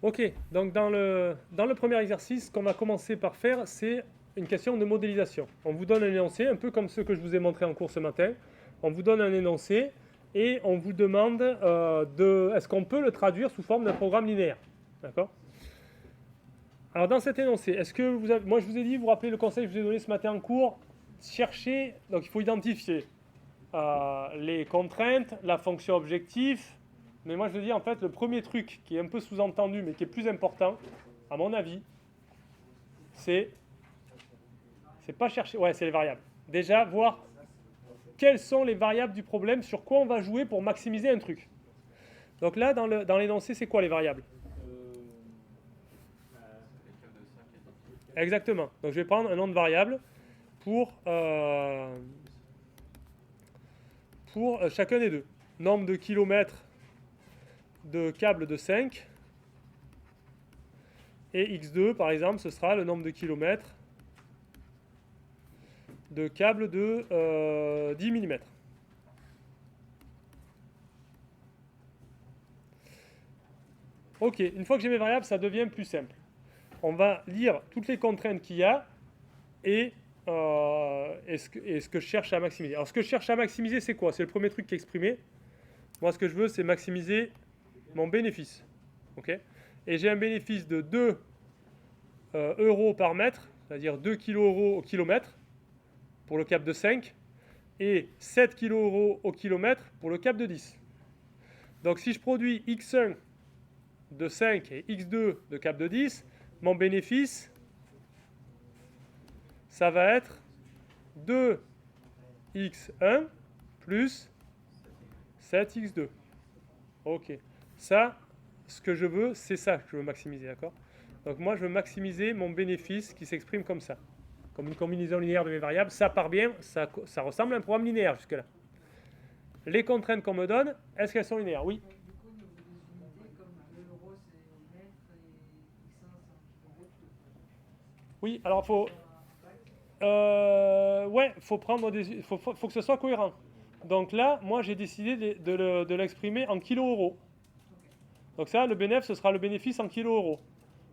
Ok, donc dans le premier exercice, ce qu'on va commencer par faire, c'est une question de modélisation. On vous donne un énoncé, un peu comme ce que je vous ai montré en cours ce matin. On vous donne un énoncé et on vous demande est-ce qu'on peut le traduire sous forme d'un programme linéaire. D'accord? Alors dans cet énoncé, est-ce que vous avez, moi je vous ai dit, vous vous rappelez le conseil que je vous ai donné ce matin en cours, cherchez, donc il faut identifier les contraintes, la fonction objectif. Mais moi je veux dire en fait le premier truc qui est un peu sous-entendu mais qui est plus important, à mon avis, c'est pas chercher, ouais c'est les variables. Déjà voir quelles sont les variables du problème, sur quoi on va jouer pour maximiser un truc. Donc là dans l'énoncé c'est quoi les variables? Exactement. Donc je vais prendre un nom de variable pour chacun des deux. Nombre de kilomètres de câbles de 5 et x2 par exemple ce sera le nombre de kilomètres de câbles de 10 mm. Ok, une fois que j'ai mes variables, ça devient plus simple. On va lire toutes les contraintes qu'il y a et ce que je cherche à maximiser. Alors ce que je cherche à maximiser, c'est quoi? C'est le premier truc qui est exprimé. Moi, ce que je veux, c'est maximiser mon bénéfice. Ok? Et j'ai un bénéfice de 2 euros par mètre, c'est-à-dire 2 kg euros au kilomètre pour le câble de 5 et 7 kg euros au kilomètre pour le câble de 10. Donc si je produis x1 de 5 et x2 de câble de 10, mon bénéfice, ça va être 2x1 plus 7x2. Ok. Ça, ce que je veux, c'est ça que je veux maximiser, d'accord? Donc moi, je veux maximiser mon bénéfice qui s'exprime comme ça. Comme une combinaison linéaire de mes variables. Ça part bien, ça ressemble à un programme linéaire jusque-là. Les contraintes qu'on me donne, est-ce qu'elles sont linéaires? Oui. Du coup, au niveau des unités, comme l'euro c'est au mètre et x1 c'est en kilomètres, Oui, alors faut... ouais, faut que ce soit cohérent. Donc là, moi j'ai décidé de l'exprimer en kilo euros. Donc ça, le bénéfice, ce sera le bénéfice en kilo euros.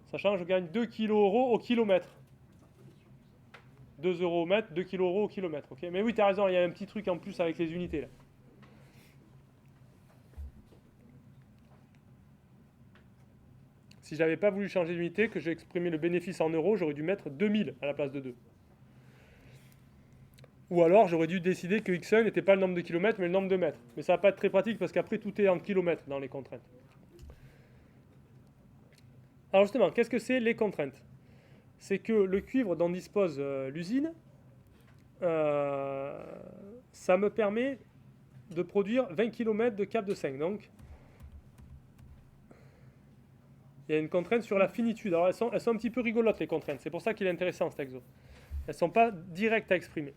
Sachant que je gagne 2 kg euros au kilomètre. 2 euros au mètre, 2 kg euros au kilomètre. Okay, mais oui, tu as raison, il y a un petit truc en plus avec les unités là. Si j'avais pas voulu changer d'unité, que j'ai exprimé le bénéfice en euros, j'aurais dû mettre 2000 à la place de 2. Ou alors j'aurais dû décider que x1 n'était pas le nombre de kilomètres mais le nombre de mètres. Mais ça va pas être très pratique parce qu'après tout est en kilomètres dans les contraintes. Alors justement, qu'est-ce que c'est les contraintes? C'est que le cuivre dont dispose l'usine, ça me permet de produire 20 km de câble de 5. Donc il y a une contrainte sur la finitude. Alors elles sont un petit peu rigolotes les contraintes, c'est pour ça qu'il est intéressant cet exo. Elles ne sont pas directes à exprimer.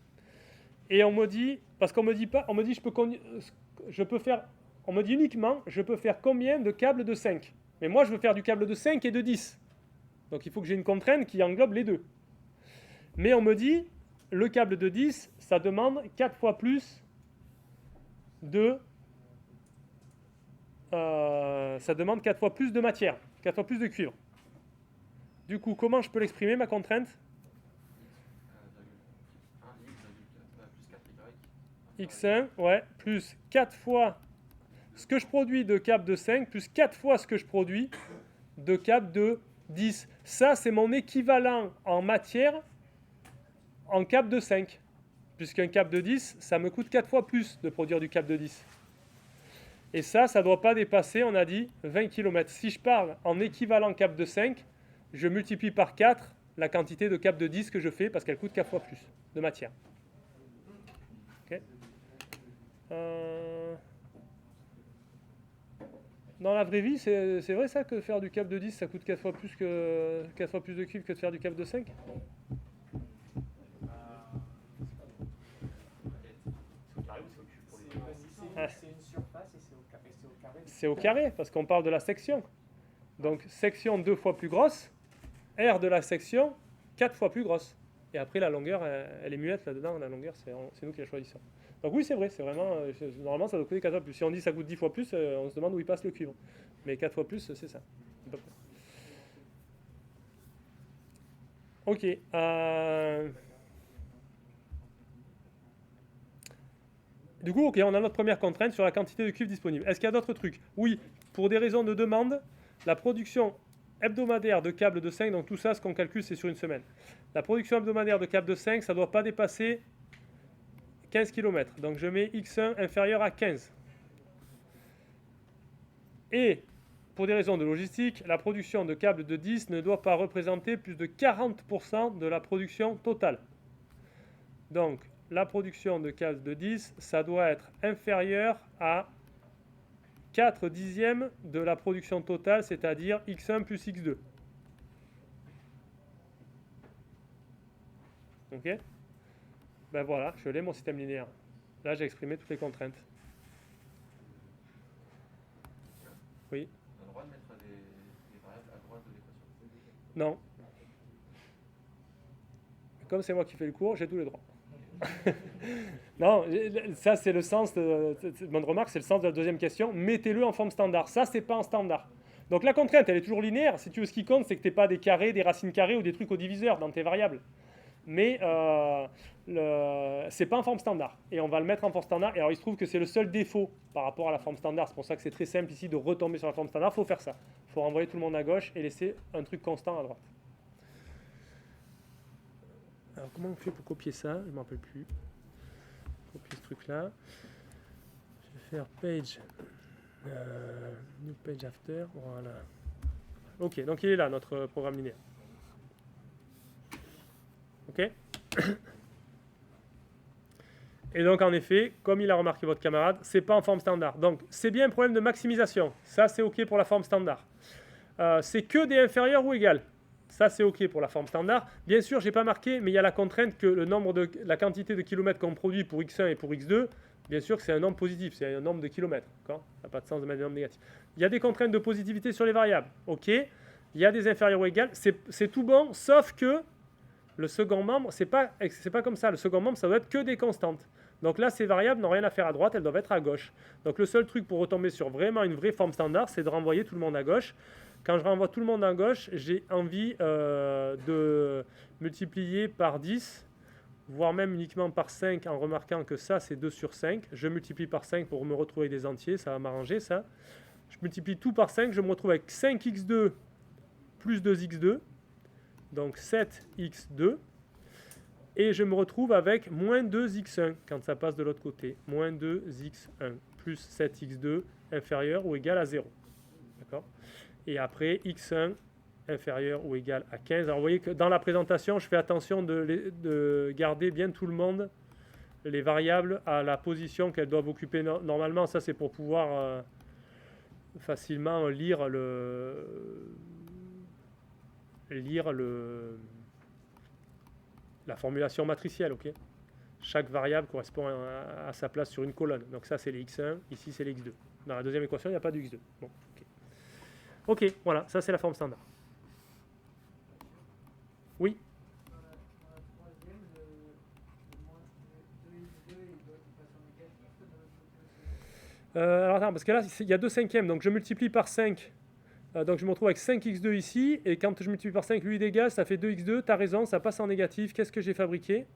Et on me dit, parce qu'on me dit pas, on me dit je peux faire, on me dit uniquement je peux faire combien de câbles de 5. Mais moi je veux faire du câble de 5 et de 10. Donc il faut que j'ai une contrainte qui englobe les deux. Mais on me dit le câble de 10, ça demande 4 fois plus de ça demande 4 fois plus de matière, 4 fois plus de cuivre. Du coup, comment je peux l'exprimer ma contrainte? X1, ouais, plus 4 fois ce que je produis de câble de 5, plus 4 fois ce que je produis de câble de 10. Ça, c'est mon équivalent en matière en câble de 5. Puisqu'un câble de 10, ça me coûte 4 fois plus de produire du câble de 10. Et ça ne doit pas dépasser, on a dit, 20 km. Si je parle en équivalent câble de 5, je multiplie par 4 la quantité de câble de 10 que je fais parce qu'elle coûte 4 fois plus de matière. Okay. Dans la vraie vie, c'est vrai ça que faire du câble de 10, ça coûte 4 fois plus de cuivre que de faire du câble de 5? C'est une surface et c'est au carré. C'est au carré, parce qu'on parle de la section. Donc, section 2 fois plus grosse, R de la section 4 fois plus grosse. Et après, la longueur, elle est muette là-dedans. La longueur, c'est nous qui la choisissons. Donc oui, c'est vrai, c'est vraiment... normalement, ça doit coûter 4 fois plus. Si on dit ça coûte 10 fois plus, on se demande où il passe le cuivre. Mais 4 fois plus, c'est ça. Ok. Du coup, ok, on a notre première contrainte sur la quantité de cuivre disponible. Est-ce qu'il y a d'autres trucs? Oui, pour des raisons de demande, la production hebdomadaire de câbles de 5, donc tout ça, ce qu'on calcule, c'est sur une semaine. La production hebdomadaire de câbles de 5, ça ne doit pas dépasser 15 km. Donc je mets X1 inférieur à 15. Et pour des raisons de logistique, la production de câbles de 10 ne doit pas représenter plus de 40% de la production totale. Donc la production de câbles de 10, ça doit être inférieur à 4 dixièmes de la production totale, c'est-à-dire X1 plus X2. Ok? Ben voilà, je l'ai mon système linéaire. Là, j'ai exprimé toutes les contraintes. Oui? On a le droit de mettre des variables à droite de l'équation. Non. Comme c'est moi qui fais le cours, j'ai tous les droits. Non, ça c'est le sens de bonne remarque, c'est le sens de la deuxième question. Mettez-le en forme standard. Ça, c'est pas en standard. Donc la contrainte, elle est toujours linéaire. Si tu veux, ce qui compte, c'est que tu n'aies pas des carrés, des racines carrées ou des trucs au diviseur dans tes variables. Mais c'est pas en forme standard. Et on va le mettre en forme standard. Et alors il se trouve que c'est le seul défaut par rapport à la forme standard. C'est pour ça que c'est très simple ici de retomber sur la forme standard. Il faut faire ça. Il faut renvoyer tout le monde à gauche et laisser un truc constant à droite. Alors comment on fait pour copier ça? Je ne m'en rappelle plus. Copier ce truc là. Je vais faire page. New page after. Voilà. Ok, donc il est là notre programme linéaire. Ok. Et donc en effet, comme il a remarqué votre camarade, c'est pas en forme standard. Donc c'est bien un problème de maximisation. Ça c'est ok pour la forme standard. C'est que des inférieurs ou égales. Ça c'est ok pour la forme standard. Bien sûr, j'ai pas marqué, mais il y a la contrainte que la quantité de kilomètres qu'on produit pour x1 et pour x2, bien sûr que c'est un nombre positif, c'est un nombre de kilomètres. Ça n'a pas de sens de mettre des nombres négatifs. Il y a des contraintes de positivité sur les variables. Ok. Il y a des inférieurs ou égales. C'est tout bon, sauf que le second membre, c'est pas comme ça. Le second membre, ça doit être que des constantes. Donc là, ces variables n'ont rien à faire à droite, elles doivent être à gauche. Donc le seul truc pour retomber sur vraiment une vraie forme standard, c'est de renvoyer tout le monde à gauche. Quand je renvoie tout le monde à gauche, j'ai envie de multiplier par 10, voire même uniquement par 5, en remarquant que ça, c'est 2 sur 5. Je multiplie par 5 pour me retrouver avec des entiers, ça va m'arranger ça. Je multiplie tout par 5, je me retrouve avec 5x2 plus 2x2. Donc 7x2, et je me retrouve avec moins 2x1 quand ça passe de l'autre côté. Moins 2x1 plus 7x2 inférieur ou égal à 0. D'accord? Et après, x1 inférieur ou égal à 15. Alors vous voyez que dans la présentation, je fais attention de garder bien tout le monde, les variables à la position qu'elles doivent occuper normalement. Ça, c'est pour pouvoir facilement lire la formulation matricielle, ok? Chaque variable correspond à sa place sur une colonne. Donc ça, c'est les x1, ici, c'est les x2. Dans la deuxième équation, il n'y a pas de x2. Bon, ok, voilà, ça, c'est la forme standard. Oui? Dans la troisième, le moins 2x2 il doit passer en négatif de l'autre côté aussi. Alors attends, parce que là, il y a 2 cinquièmes, donc je multiplie par 5. Donc je me retrouve avec 5x2 ici, et quand je multiplie par 5, lui d'égal, ça fait 2x2, tu as raison, ça passe en négatif. Qu'est-ce que j'ai fabriqué?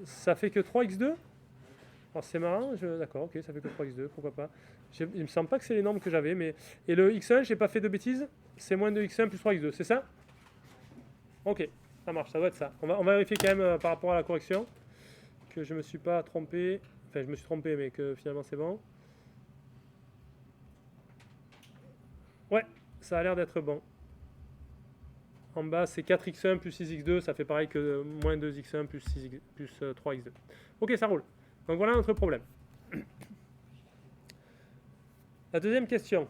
Ça fait que 3x2. Alors c'est marrant, d'accord, ok, ça fait que 3x2, pourquoi pas. Il me semble pas que c'est les nombres que j'avais, mais... Et le x1, j'ai pas fait de bêtises, c'est moins 2x1 plus 3x2, c'est ça? Ok, ça marche, ça doit être ça. On va vérifier quand même par rapport à la correction, que je me suis pas trompé, enfin je me suis trompé, mais que finalement c'est bon. Ouais, ça a l'air d'être bon. En bas, c'est 4x1 plus 6x2, ça fait pareil que moins 2x1 plus 3x2. Ok, ça roule. Donc voilà notre problème. La deuxième question.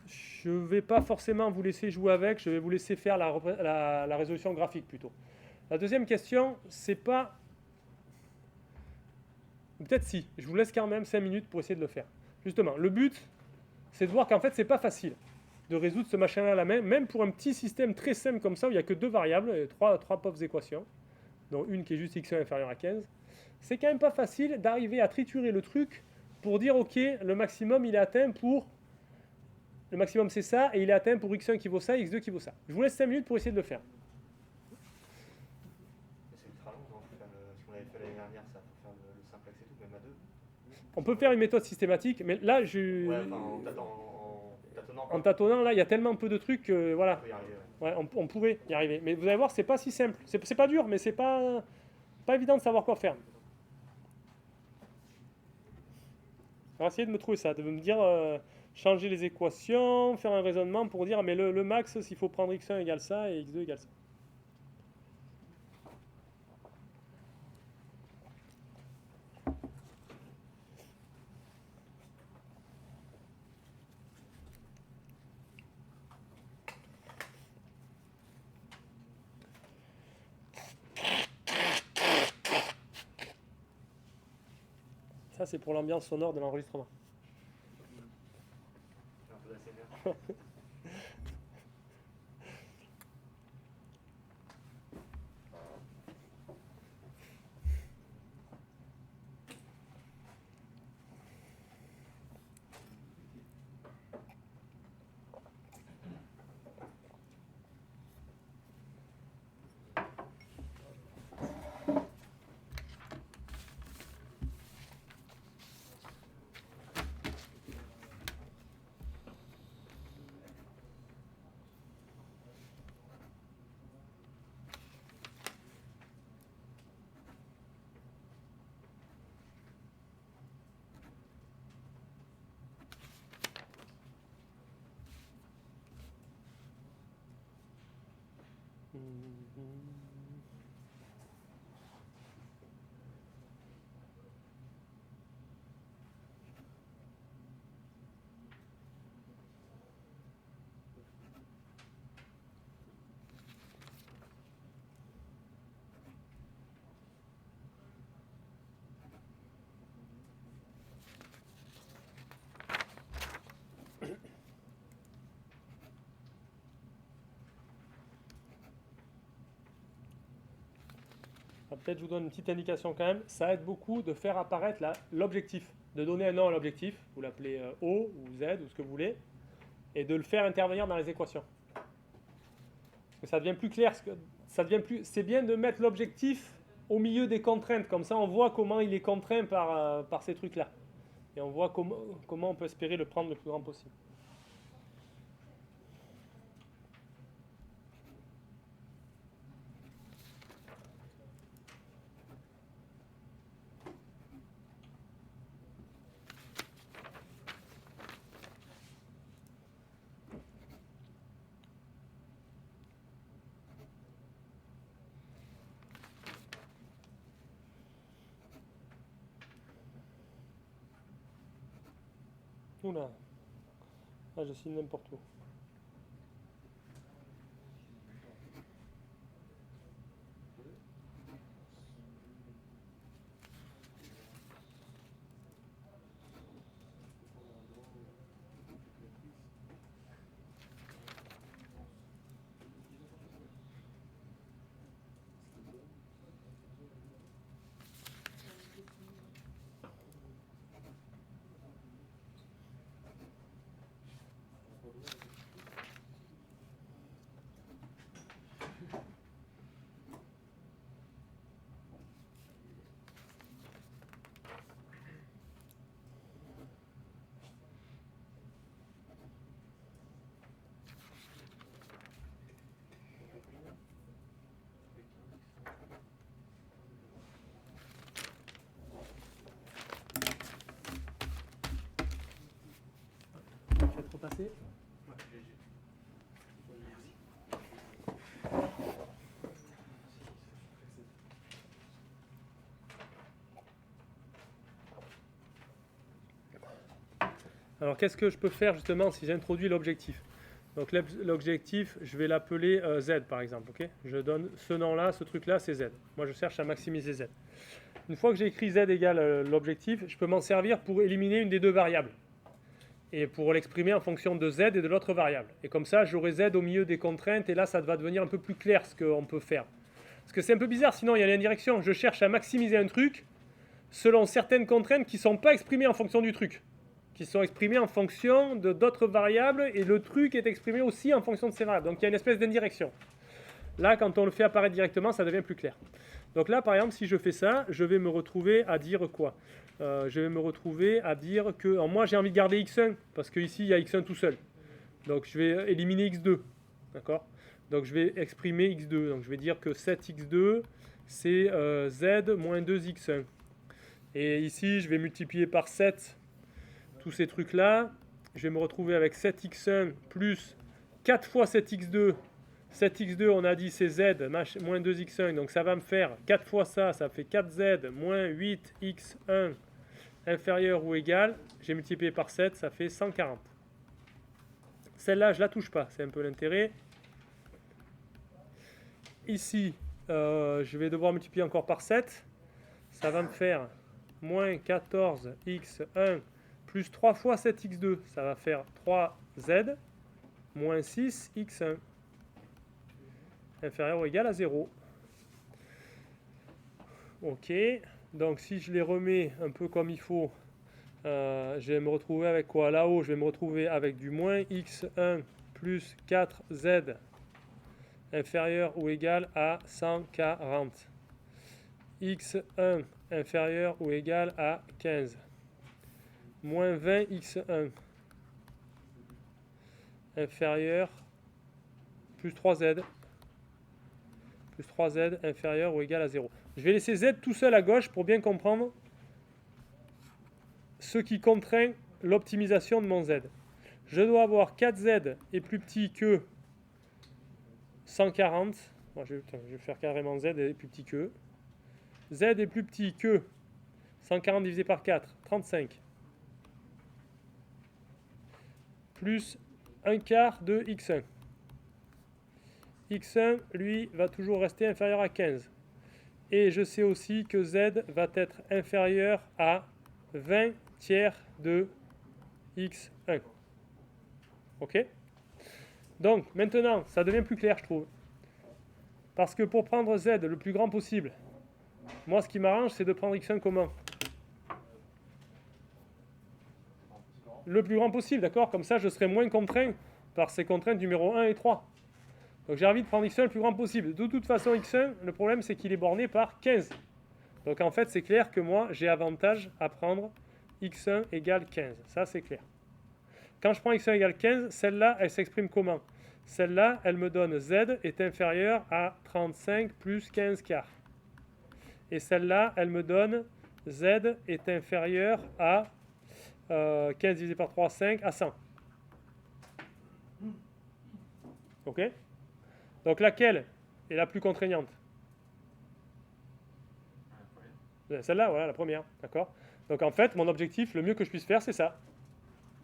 Je ne vais pas forcément vous laisser jouer avec, je vais vous laisser faire la résolution graphique plutôt. La deuxième question, c'est pas... Peut-être si, je vous laisse quand même 5 minutes pour essayer de le faire. Justement, le but, c'est de voir qu'en fait, c'est pas facile de résoudre ce machin-là à la main, même pour un petit système très simple comme ça, où il n'y a que 2 variables, et 3 pauvres équations, dont une qui est juste x1 inférieur à 15. C'est quand même pas facile d'arriver à triturer le truc pour dire, ok, le maximum, il est atteint pour le maximum c'est ça, et il est atteint pour x1 qui vaut ça, et x2 qui vaut ça. Je vous laisse 5 minutes pour essayer de le faire. C'est ultra long, non, pour faire ce qu'on avait fait l'année dernière, ça, pour faire le simplex et tout, même à deux. On peut faire une méthode systématique, mais là, Ouais, enfin, tâtonnant. en tâtonnant, là, il y a tellement peu de trucs que, voilà, On peut y arriver, ouais. ouais, on pourrait y arriver. Mais vous allez voir, c'est pas si simple. C'est pas dur, mais c'est pas évident de savoir quoi faire. Alors, essayez de me trouver ça, de me dire, changer les équations, faire un raisonnement pour dire, mais le max, s'il faut prendre x1 égale ça, et x2 égale ça. Ça, c'est pour l'ambiance sonore de l'enregistrement. Un peu d'ASMR. Peut-être je vous donne une petite indication quand même. Ça aide beaucoup de faire apparaître l'objectif, de donner un nom à l'objectif, vous l'appelez O ou Z ou ce que vous voulez, et de le faire intervenir dans les équations. Parce que ça devient plus clair, c'est bien de mettre l'objectif au milieu des contraintes, comme ça on voit comment il est contraint par ces trucs-là. Et on voit comment on peut espérer le prendre le plus grand possible. Oula, ah, je signe n'importe où. Faites repasser. Alors qu'est-ce que je peux faire justement si j'introduis l'objectif? Donc l'objectif, je vais l'appeler Z par exemple. Okay, je donne ce nom-là, ce truc-là, c'est Z. Moi je cherche à maximiser Z. Une fois que j'ai écrit Z égale l'objectif, je peux m'en servir pour éliminer une des deux variables. Et pour l'exprimer en fonction de Z et de l'autre variable. Et comme ça, j'aurai Z au milieu des contraintes, et là, ça va devenir un peu plus clair ce qu'on peut faire. Parce que c'est un peu bizarre, sinon il y a l'indirection. Je cherche à maximiser un truc selon certaines contraintes qui ne sont pas exprimées en fonction du truc. qui sont exprimées en fonction de d'autres variables et le truc est exprimé aussi en fonction de ces variables. Donc il y a une espèce d'indirection. Là, quand on le fait apparaître directement, ça devient plus clair. Donc là, par exemple, si je fais ça, je vais me retrouver à dire quoi? Je vais me retrouver à dire que... Alors moi, j'ai envie de garder x1, parce qu'ici, il y a x1 tout seul. Donc je vais éliminer x2. D'accord? Donc je vais exprimer x2. Donc je vais dire que 7x2, c'est z moins 2x1. Et ici, je vais multiplier par 7 tous ces trucs-là. Je vais me retrouver avec 7x1 plus 4 fois 7x2. 7x2, on a dit c'est z moins 2x1, donc ça va me faire 4 fois ça, ça fait 4z moins 8x1 inférieur ou égal. J'ai multiplié par 7, ça fait 140. Celle-là, je ne la touche pas, c'est un peu l'intérêt. Ici, je vais devoir multiplier encore par 7. Ça va me faire moins 14x1 plus 3 fois 7x2. Ça va faire 3z moins 6x1 inférieur ou égal à 0. Ok, donc si je les remets un peu comme il faut, je vais me retrouver avec quoi? Là-haut, je vais me retrouver avec du moins x1 plus 4z inférieur ou égal à 140. x1 inférieur ou égal à 15. Moins 20 x1 inférieur plus 3z plus 3z inférieur ou égal à 0. Je vais laisser z tout seul à gauche pour bien comprendre ce qui contraint l'optimisation de mon z. Je dois avoir 4z est plus petit que 140. Bon, je vais faire carrément z est plus petit que. Z est plus petit que 140 divisé par 4, 35. Plus 1 quart de x1. x1, lui, va toujours rester inférieur à 15. Et je sais aussi que z va être inférieur à 20 tiers de x1. Ok? Donc, maintenant, ça devient plus clair, je trouve. Parce que pour prendre z le plus grand possible, moi, ce qui m'arrange, c'est de prendre x1 comment? Le plus grand possible, d'accord? Comme ça, je serai moins contraint par ces contraintes numéro 1 et 3. Donc j'ai envie de prendre x1 le plus grand possible. De toute façon, x1, le problème, c'est qu'il est borné par 15. Donc en fait, c'est clair que moi, j'ai avantage à prendre x1 égale 15. Ça, c'est clair. Quand je prends x1 égale 15, celle-là, elle s'exprime comment? Celle-là, elle me donne z est inférieur à 35 plus 15 quarts. Et celle-là, elle me donne z est inférieur à 15 divisé par 3, 5, à 100. Ok? Donc laquelle est la plus contraignante? Celle-là, voilà, la première. D'accord? Donc en fait, mon objectif, le mieux que je puisse faire, c'est ça.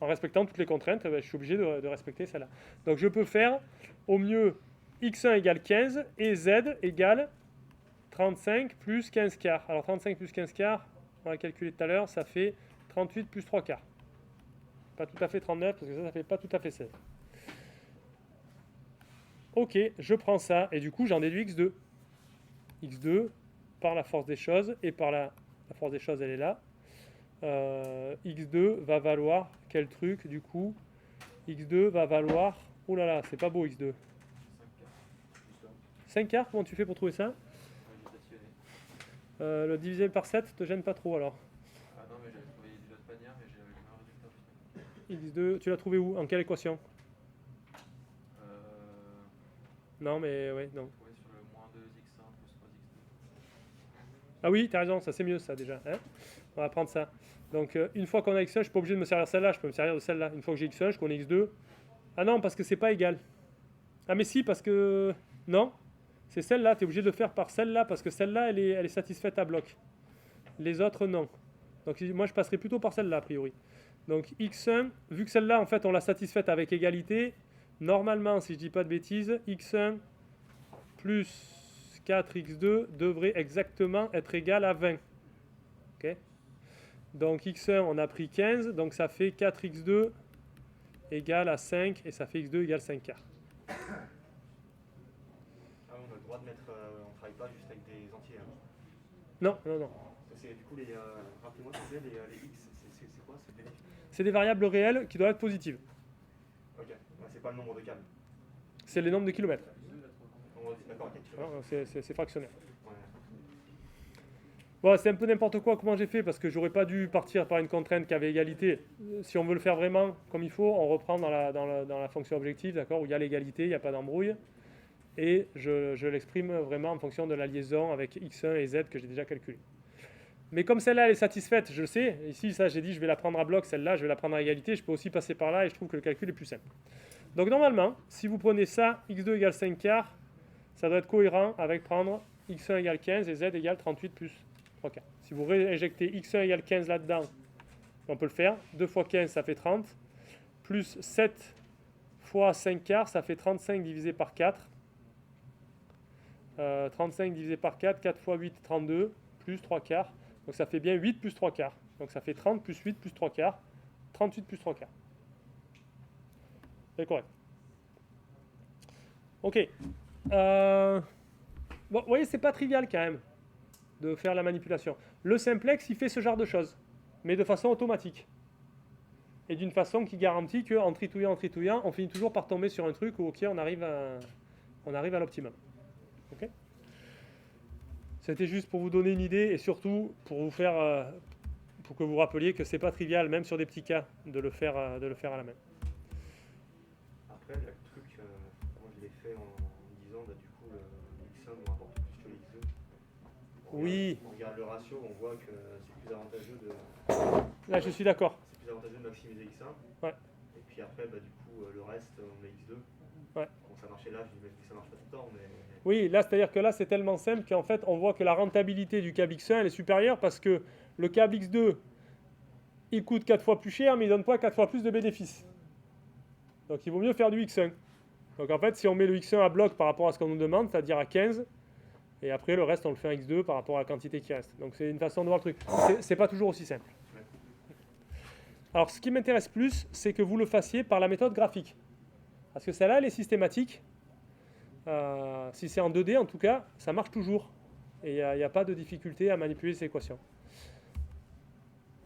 En respectant toutes les contraintes, je suis obligé de respecter celle-là. Donc je peux faire au mieux x1 égale 15 et z égale 35 plus 15 quarts. Alors 35 plus 15 quarts, on va calculer tout à l'heure, ça fait 38 plus 3 quarts. Pas tout à fait 39, parce que ça fait pas tout à fait 16. Ok, je prends ça, et du coup j'en déduis x2. x2, par la force des choses, et par la force des choses elle est là. x2 va valoir quel truc du coup? x2 va valoir... Oh là là, c'est pas beau x2. 5 quarts, comment tu fais pour trouver ça? Le divisé par 7 te gêne pas trop alors? Ah non, mais j'avais trouvé d'une autre manière, mais j'avais le même résultat. x2, tu l'as trouvé où? En quelle équation? Non, mais ouais, non. Trouvé sur le moins 2x1 plus 3x2. Ah oui, t'as raison, ça c'est mieux ça déjà. Hein, on va prendre ça. Donc une fois qu'on a x1, je suis pas obligé de me servir de celle-là, je peux me servir de celle-là. Une fois que j'ai x1, je connais x2. Ah non, parce que c'est pas égal. Ah mais si, parce que... Non, c'est celle-là, tu es obligé de le faire par celle-là, parce que celle-là, elle est satisfaite à bloc. Les autres, non. Donc moi, je passerai plutôt par celle-là, a priori. Donc x1, vu que celle-là, en fait, on l'a satisfaite avec égalité, normalement, si je dis pas de bêtises, x1 plus 4x2 devrait exactement être égal à 20. Ok? Donc x1, on a pris 15, donc ça fait 4x2 égale à 5, et ça fait x2 égale 5 quarts. Ah, on a le droit de mettre. On travaille pas juste avec des entiers. Hein. Non, non, non. C'est, du coup, rappelez-moi, les x, c'est quoi? c'est des variables réelles qui doivent être positives. Ok, ouais, c'est pas le nombre de câbles. C'est les nombres de kilomètres. D'accord, ok. Hein, c'est fractionnaire. Ouais. Bon, c'est un peu n'importe quoi comment j'ai fait parce que j'aurais pas dû partir par une contrainte qui avait égalité. Si on veut le faire vraiment comme il faut, on reprend dans la fonction objective, d'accord, où il y a l'égalité, il n'y a pas d'embrouille. Et je l'exprime vraiment en fonction de la liaison avec x1 et z que j'ai déjà calculé. Mais comme celle-là elle est satisfaite, je le sais, ici ça j'ai dit je vais la prendre à bloc, celle-là je vais la prendre à égalité, je peux aussi passer par là et je trouve que le calcul est plus simple. Donc normalement, si vous prenez ça, x2 égale 5 quarts, ça doit être cohérent avec prendre x1 égale 15 et z égale 38 plus 3 quarts. Si vous réinjectez x1 égale 15 là-dedans, on peut le faire. 2 fois 15 ça fait 30, plus 7 fois 5 quarts, ça fait 35 divisé par 4. 35 divisé par 4, 4 fois 8, 32, plus 3 quarts. Donc ça fait bien 8 plus 3 quarts. Donc ça fait 30 plus 8 plus 3 quarts. 38 plus 3 quarts. C'est correct. Ok. Bon, vous voyez, c'est pas trivial quand même de faire la manipulation. Le simplex, il fait ce genre de choses, mais de façon automatique. Et d'une façon qui garantit qu'en tritouillant, on finit toujours par tomber sur un truc où ok, on arrive à l'optimum. Okay. C'était juste pour vous donner une idée et surtout pour vous faire, pour que vous rappeliez que c'est pas trivial, même sur des petits cas, de le faire à la main. Après, le truc, moi je l'ai fait en disant, bah, du coup, le x1 doit rapporter plus que le x2. Oui. On regarde le ratio, on voit que c'est plus avantageux de. Là, je suis d'accord. C'est plus avantageux de maximiser x1. Ouais. Et puis après, bah, du coup, le reste, on met x2. Ouais. Bon, ça marchait là, je dis que ça marche pas tout le temps, mais. Oui, là, c'est-à-dire que là, c'est tellement simple qu'en fait, on voit que la rentabilité du câble X1 elle est supérieure parce que le câble X2, il coûte 4 fois plus cher, mais il ne donne pas 4 fois plus de bénéfices. Donc, il vaut mieux faire du X1. Donc, en fait, si on met le X1 à bloc par rapport à ce qu'on nous demande, c'est-à-dire à 15, et après, le reste, on le fait en X2 par rapport à la quantité qui reste. Donc, c'est une façon de voir le truc. C'est pas toujours aussi simple. Alors, ce qui m'intéresse plus, c'est que vous le fassiez par la méthode graphique. Parce que celle-là, elle est systématique. Si c'est en 2D, en tout cas, ça marche toujours. Et il n'y a pas de difficulté à manipuler ces équations.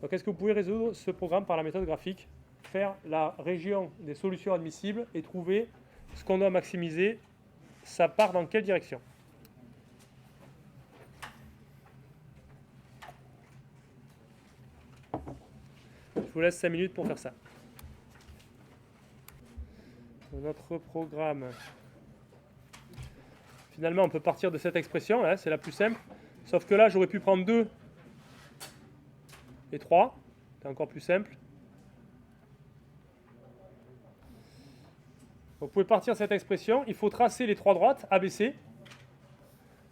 Donc, est-ce que vous pouvez résoudre ce programme par la méthode graphique, faire la région des solutions admissibles et trouver ce qu'on doit maximiser, ça part dans quelle direction? Je vous laisse 5 minutes pour faire ça. Notre programme. Finalement, on peut partir de cette expression, là, c'est la plus simple. Sauf que là, j'aurais pu prendre 2 et 3. C'est encore plus simple. Vous pouvez partir de cette expression. Il faut tracer les 3 droites, ABC.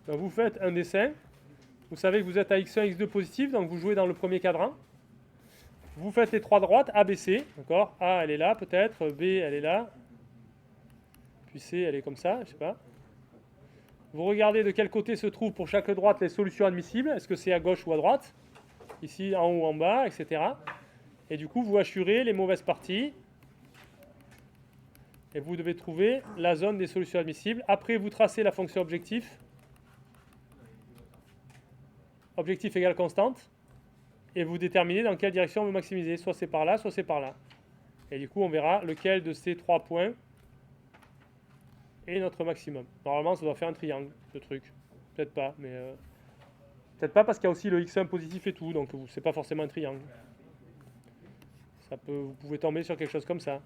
Donc vous faites un dessin. Vous savez que vous êtes à x1, x2 positif, donc vous jouez dans le premier cadran. Vous faites les 3 droites, ABC. D'accord. A, elle est là, peut-être. B, elle est là. Puis C, elle est comme ça, je sais pas. Vous regardez de quel côté se trouvent pour chaque droite les solutions admissibles. Est-ce que c'est à gauche ou à droite? Ici, en haut, en bas, etc. Et du coup, vous assurez les mauvaises parties. Et vous devez trouver la zone des solutions admissibles. Après, vous tracez la fonction objectif. Objectif égale constante. Et vous déterminez dans quelle direction vous maximisez. Soit c'est par là, soit c'est par là. Et du coup, on verra lequel de ces 3 points est notre maximum. Normalement, ça doit faire un triangle, ce truc. Peut-être pas, mais... peut-être pas parce qu'il y a aussi le x1 positif et tout, donc c'est pas forcément un triangle. Ça peut, vous pouvez tomber sur quelque chose comme ça.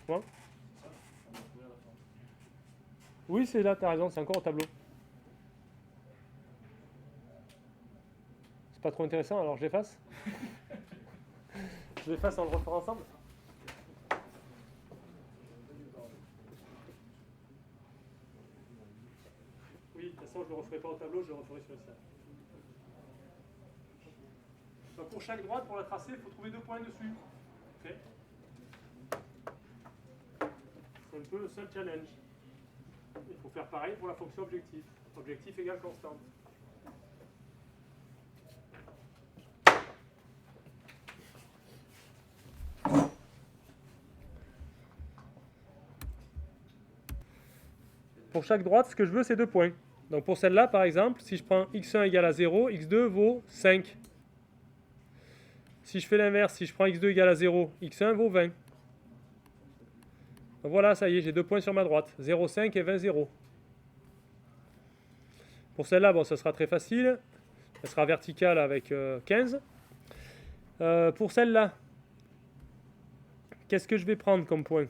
Quoi? Oui, c'est là, t'as raison, c'est encore au tableau. C'est pas trop intéressant, alors je l'efface. Je l'efface, on le refera ensemble. Oui, de toute façon, je ne le referai pas au tableau, je le referai sur le site. Donc pour chaque droite, pour la tracer, il faut trouver 2 points dessus. Okay. C'est un peu le seul challenge. Il faut faire pareil pour la fonction objectif. Objectif égale constante. Pour chaque droite, ce que je veux, c'est 2 points. Donc pour celle-là, par exemple, si je prends x1 égale à 0, x2 vaut 5. Si je fais l'inverse, si je prends x2 égale à 0, x1 vaut 20. Donc voilà, ça y est, j'ai 2 points sur ma droite. 0,5 et 20, 0. Pour celle-là, bon, ça sera très facile. Elle sera verticale avec 15. Pour celle-là, qu'est-ce que je vais prendre comme point?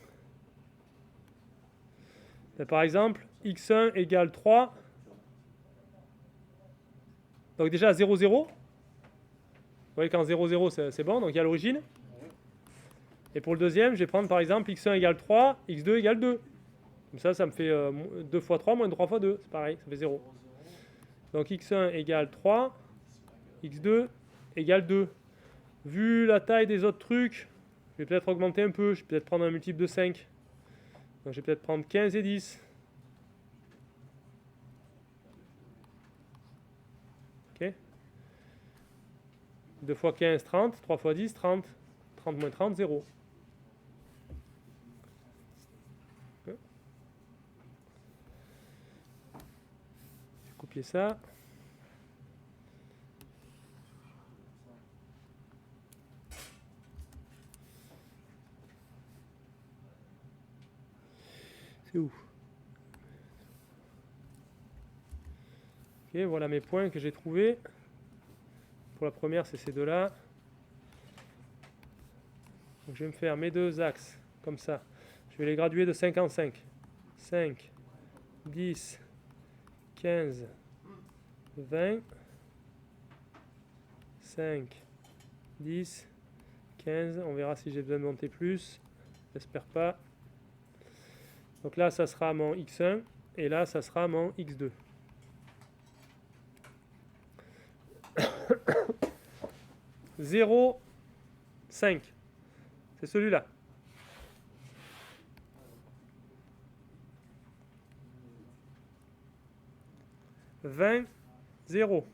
Ben, par exemple, x1 égale 3. Donc déjà 0, 0. Vous voyez qu'en 0, 0, c'est bon, donc il y a l'origine. Et pour le deuxième, je vais prendre par exemple x1 égale 3, x2 égale 2. Comme ça me fait 2 fois 3 moins 3 fois 2. C'est pareil, ça fait 0. Donc x1 égale 3, x2 égale 2. Vu la taille des autres trucs, je vais peut-être augmenter un peu. Je vais peut-être prendre un multiple de 5. Donc je vais peut-être prendre 15 et 10. Ok. 2 fois 15, 30. 3 fois 10, 30. 30 moins 30, 0. Je vais copier ça. C'est où? Ok, voilà mes points que j'ai trouvés. Pour la première, c'est ces deux-là. Donc je vais me faire mes deux axes, comme ça. Je vais les graduer de 5 en 5. 5, 10, 15, 20, 5, 10, 15. On verra si j'ai besoin de monter plus. J'espère pas. Donc là, ça sera mon x1 et là, ça sera mon x2. « 0, 5. C'est celui-là. « 20, 0.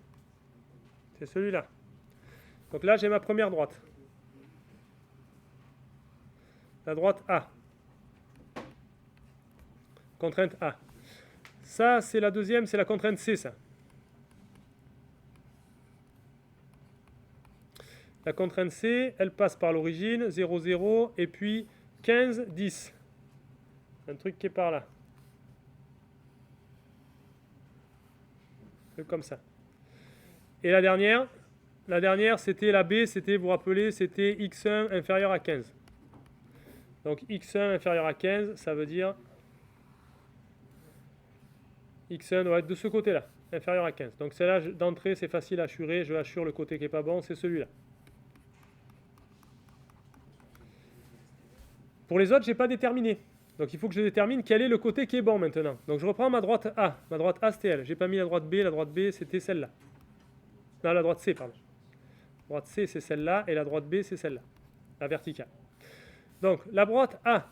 C'est celui-là. Donc là, j'ai ma première droite. La droite A. Contrainte A. Ça, c'est la deuxième, c'est la contrainte C, ça. La contrainte C, elle passe par l'origine, 0, 0, et puis 15, 10. Un truc qui est par là. Comme ça. Et la dernière c'était la B, c'était, vous vous rappelez, c'était x1 inférieur à 15. Donc x1 inférieur à 15, ça veut dire x1 doit être de ce côté-là, inférieur à 15. Donc celle-là, d'entrée, c'est facile à assurer. Je assure le côté qui n'est pas bon, c'est celui-là. Pour les autres, je n'ai pas déterminé. Donc il faut que je détermine quel est le côté qui est bon maintenant. Donc je reprends ma droite A. Ma droite A, c'était elle. Je n'ai pas mis la droite B. La droite B, c'était celle-là. Non, la droite C, pardon. La droite C, c'est celle-là. Et la droite B, c'est celle-là. La verticale. Donc la droite A,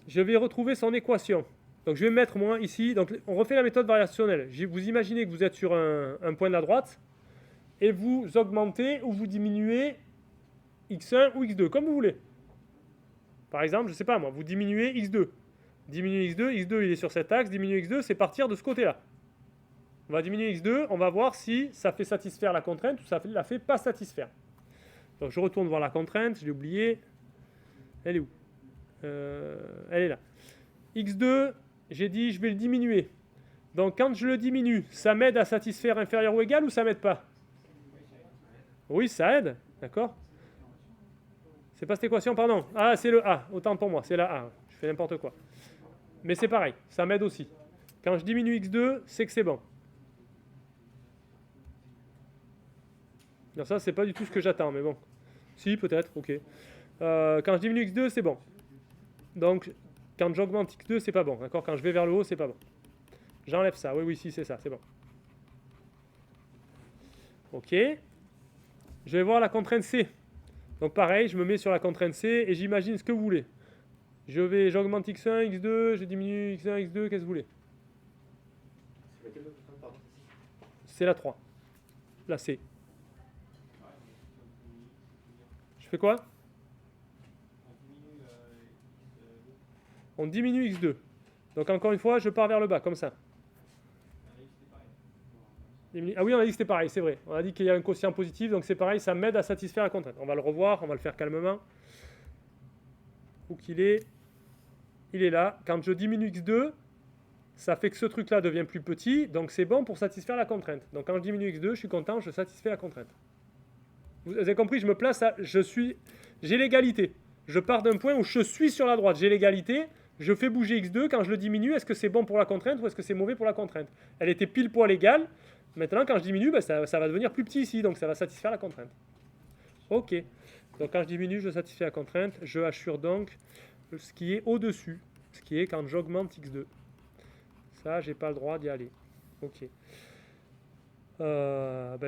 je vais retrouver son équation. Donc je vais mettre moi ici. Donc on refait la méthode variationnelle. Vous imaginez que vous êtes sur un point de la droite. Et vous augmentez ou vous diminuez x1 ou x2, comme vous voulez. Par exemple, je ne sais pas moi, vous diminuez x2. Diminuer x2, x2 il est sur cet axe, diminuer x2 c'est partir de ce côté-là. On va diminuer x2, on va voir si ça fait satisfaire la contrainte ou ça ne la fait pas satisfaire. Donc je retourne voir la contrainte, je l'ai oubliée. Elle est où? Elle est là. x2, j'ai dit je vais le diminuer. Donc quand je le diminue, ça m'aide à satisfaire inférieur ou égal ou ça m'aide pas? Oui, ça aide, d'accord? C'est pas cette équation, pardon. Ah, c'est le A, autant pour moi, c'est la A. Je fais n'importe quoi. Mais c'est pareil, ça m'aide aussi. Quand je diminue x2, c'est que c'est bon. Alors ça, c'est pas du tout ce que j'attends, mais bon. Si, peut-être, ok. Quand je diminue x2, c'est bon. Donc, quand j'augmente x2, c'est pas bon. D'accord? Quand je vais vers le haut, c'est pas bon. J'enlève ça. Oui, si, c'est ça, c'est bon. Ok. Je vais voir la contrainte C. Donc pareil, je me mets sur la contrainte C et j'imagine ce que vous voulez. J'augmente x1, x2, je diminue x1, x2, qu'est-ce que vous voulez? C'est la 3. La C. Je fais quoi? On diminue x2. Donc encore une fois, je pars vers le bas, comme ça. Ah oui, on a dit que c'était pareil, c'est vrai. On a dit qu'il y a un quotient positif, donc c'est pareil, ça m'aide à satisfaire la contrainte. On va le revoir, on va le faire calmement. Où qu'il est? Il est là. Quand je diminue x2, ça fait que ce truc-là devient plus petit, donc c'est bon pour satisfaire la contrainte. Donc quand je diminue x2, je suis content, je satisfais la contrainte. Vous avez compris, je me place à... J'ai l'égalité. Je pars d'un point où je suis sur la droite, j'ai l'égalité, je fais bouger x2, quand je le diminue, est-ce que c'est bon pour la contrainte ou est-ce que c'est mauvais pour la contrainte? Elle était pile poil égale, maintenant quand je diminue, ben, ça va devenir plus petit ici, donc ça va satisfaire la contrainte. Ok, donc quand je diminue, je satisfais la contrainte, je assure donc ce qui est au-dessus, ce qui est quand j'augmente x2. Ça, j'ai pas le droit d'y aller. Ok.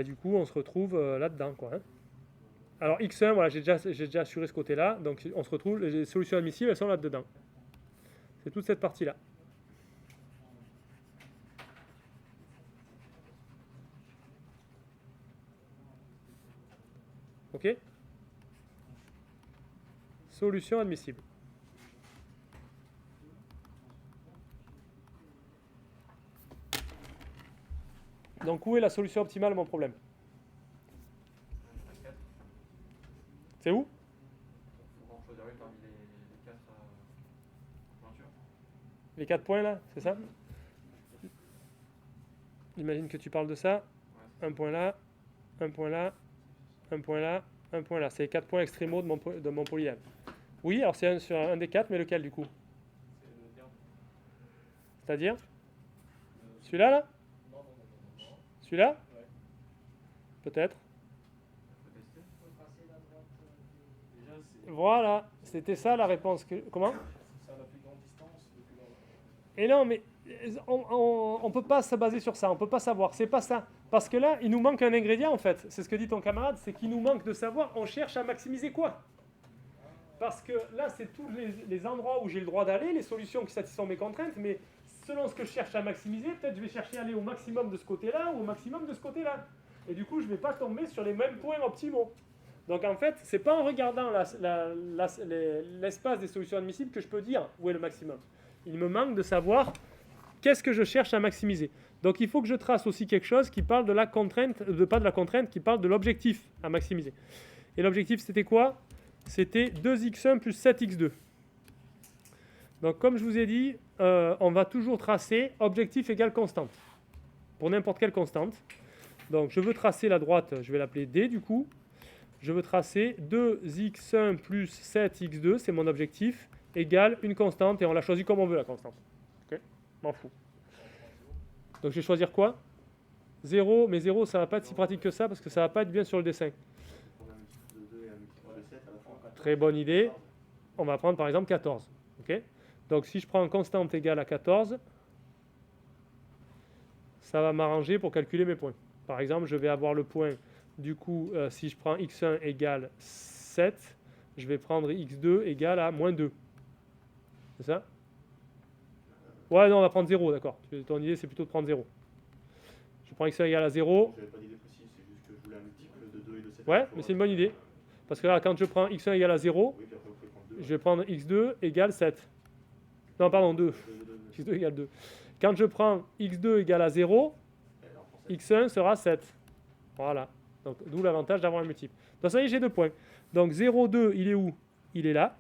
Du coup, on se retrouve là-dedans, quoi. Hein. Alors x1, voilà, j'ai déjà assuré ce côté-là, donc on se retrouve, les solutions admissibles, elles sont là-dedans. C'est toute cette partie-là. Ok? Solution admissible. Donc où est la solution optimale à mon problème? C'est où? Il faut en choisir une parmi les 4 pointures. Les 4 points là, c'est ça? Imagine que tu parles de ça. Un point là, un point là, un point là, un point là. C'est les 4 points extrémaux de mon polygone. Oui, alors c'est sur un des 4, mais lequel du coup? C'est le dernier. C'est-à-dire? Celui-là là? Non. Celui-là? Ouais. Peut-être. Faut tester. Il faut tracer la droite Déjà, c'est Voilà, c'était ça la réponse. Comment? ça a la plus grande distance depuis dans Et non, mais on ne peut pas se baser sur ça, on ne peut pas savoir, c'est pas ça. Parce que là, il nous manque un ingrédient en fait. C'est ce que dit ton camarade, c'est qu'il nous manque de savoir, on cherche à maximiser quoi? Parce que là, c'est tous les endroits où j'ai le droit d'aller, les solutions qui satisfont mes contraintes, mais selon ce que je cherche à maximiser, peut-être je vais chercher à aller au maximum de ce côté-là ou au maximum de ce côté-là. Et du coup, je ne vais pas tomber sur les mêmes points optimaux. Donc en fait, ce n'est pas en regardant l'espace des solutions admissibles que je peux dire où est le maximum. Il me manque de savoir qu'est-ce que je cherche à maximiser. Donc il faut que je trace aussi quelque chose qui parle de la contrainte, pas de la contrainte, qui parle de l'objectif à maximiser. Et l'objectif, c'était quoi? C'était 2x1 plus 7x2. Donc comme je vous ai dit, on va toujours tracer objectif égale constante. Pour n'importe quelle constante. Donc je veux tracer la droite, je vais l'appeler D du coup. Je veux tracer 2x1 plus 7x2, c'est mon objectif, égale une constante, et on l'a choisi comme on veut la constante. Ok, m'en fous. Donc je vais choisir quoi? 0, mais 0 ça ne va pas être si pratique que ça, parce que ça ne va pas être bien sur le dessin. On a un multiple de 2 et un multiple de 7 à la fin. Très bonne idée. On va prendre par exemple 14. Okay, donc si je prends une constante égale à 14, ça va m'arranger pour calculer mes points. Par exemple, je vais avoir le point, du coup, si je prends x1 égale 7, je vais prendre x2 égale à moins 2. C'est ça? Ouais, non, on va prendre 0, d'accord. Ton idée, c'est plutôt de prendre 0. Je prends x1 égale à 0. J'avais pas d'idée précise, c'est juste que je voulais un multiple de 2 et de 7. Ouais, mais c'est une bonne idée. Parce que là, quand je prends x1 égale à 0, Oui, puis après, vous pouvez prendre 2. je vais prendre x2 égale 7. Non, pardon, 2. x2 égale 2. Quand je prends x2 égale à 0, x1 sera 7. Voilà. Donc, d'où l'avantage d'avoir un multiple. Donc, ça y est, j'ai 2 points. Donc, 0, 2, il est où? Il est là.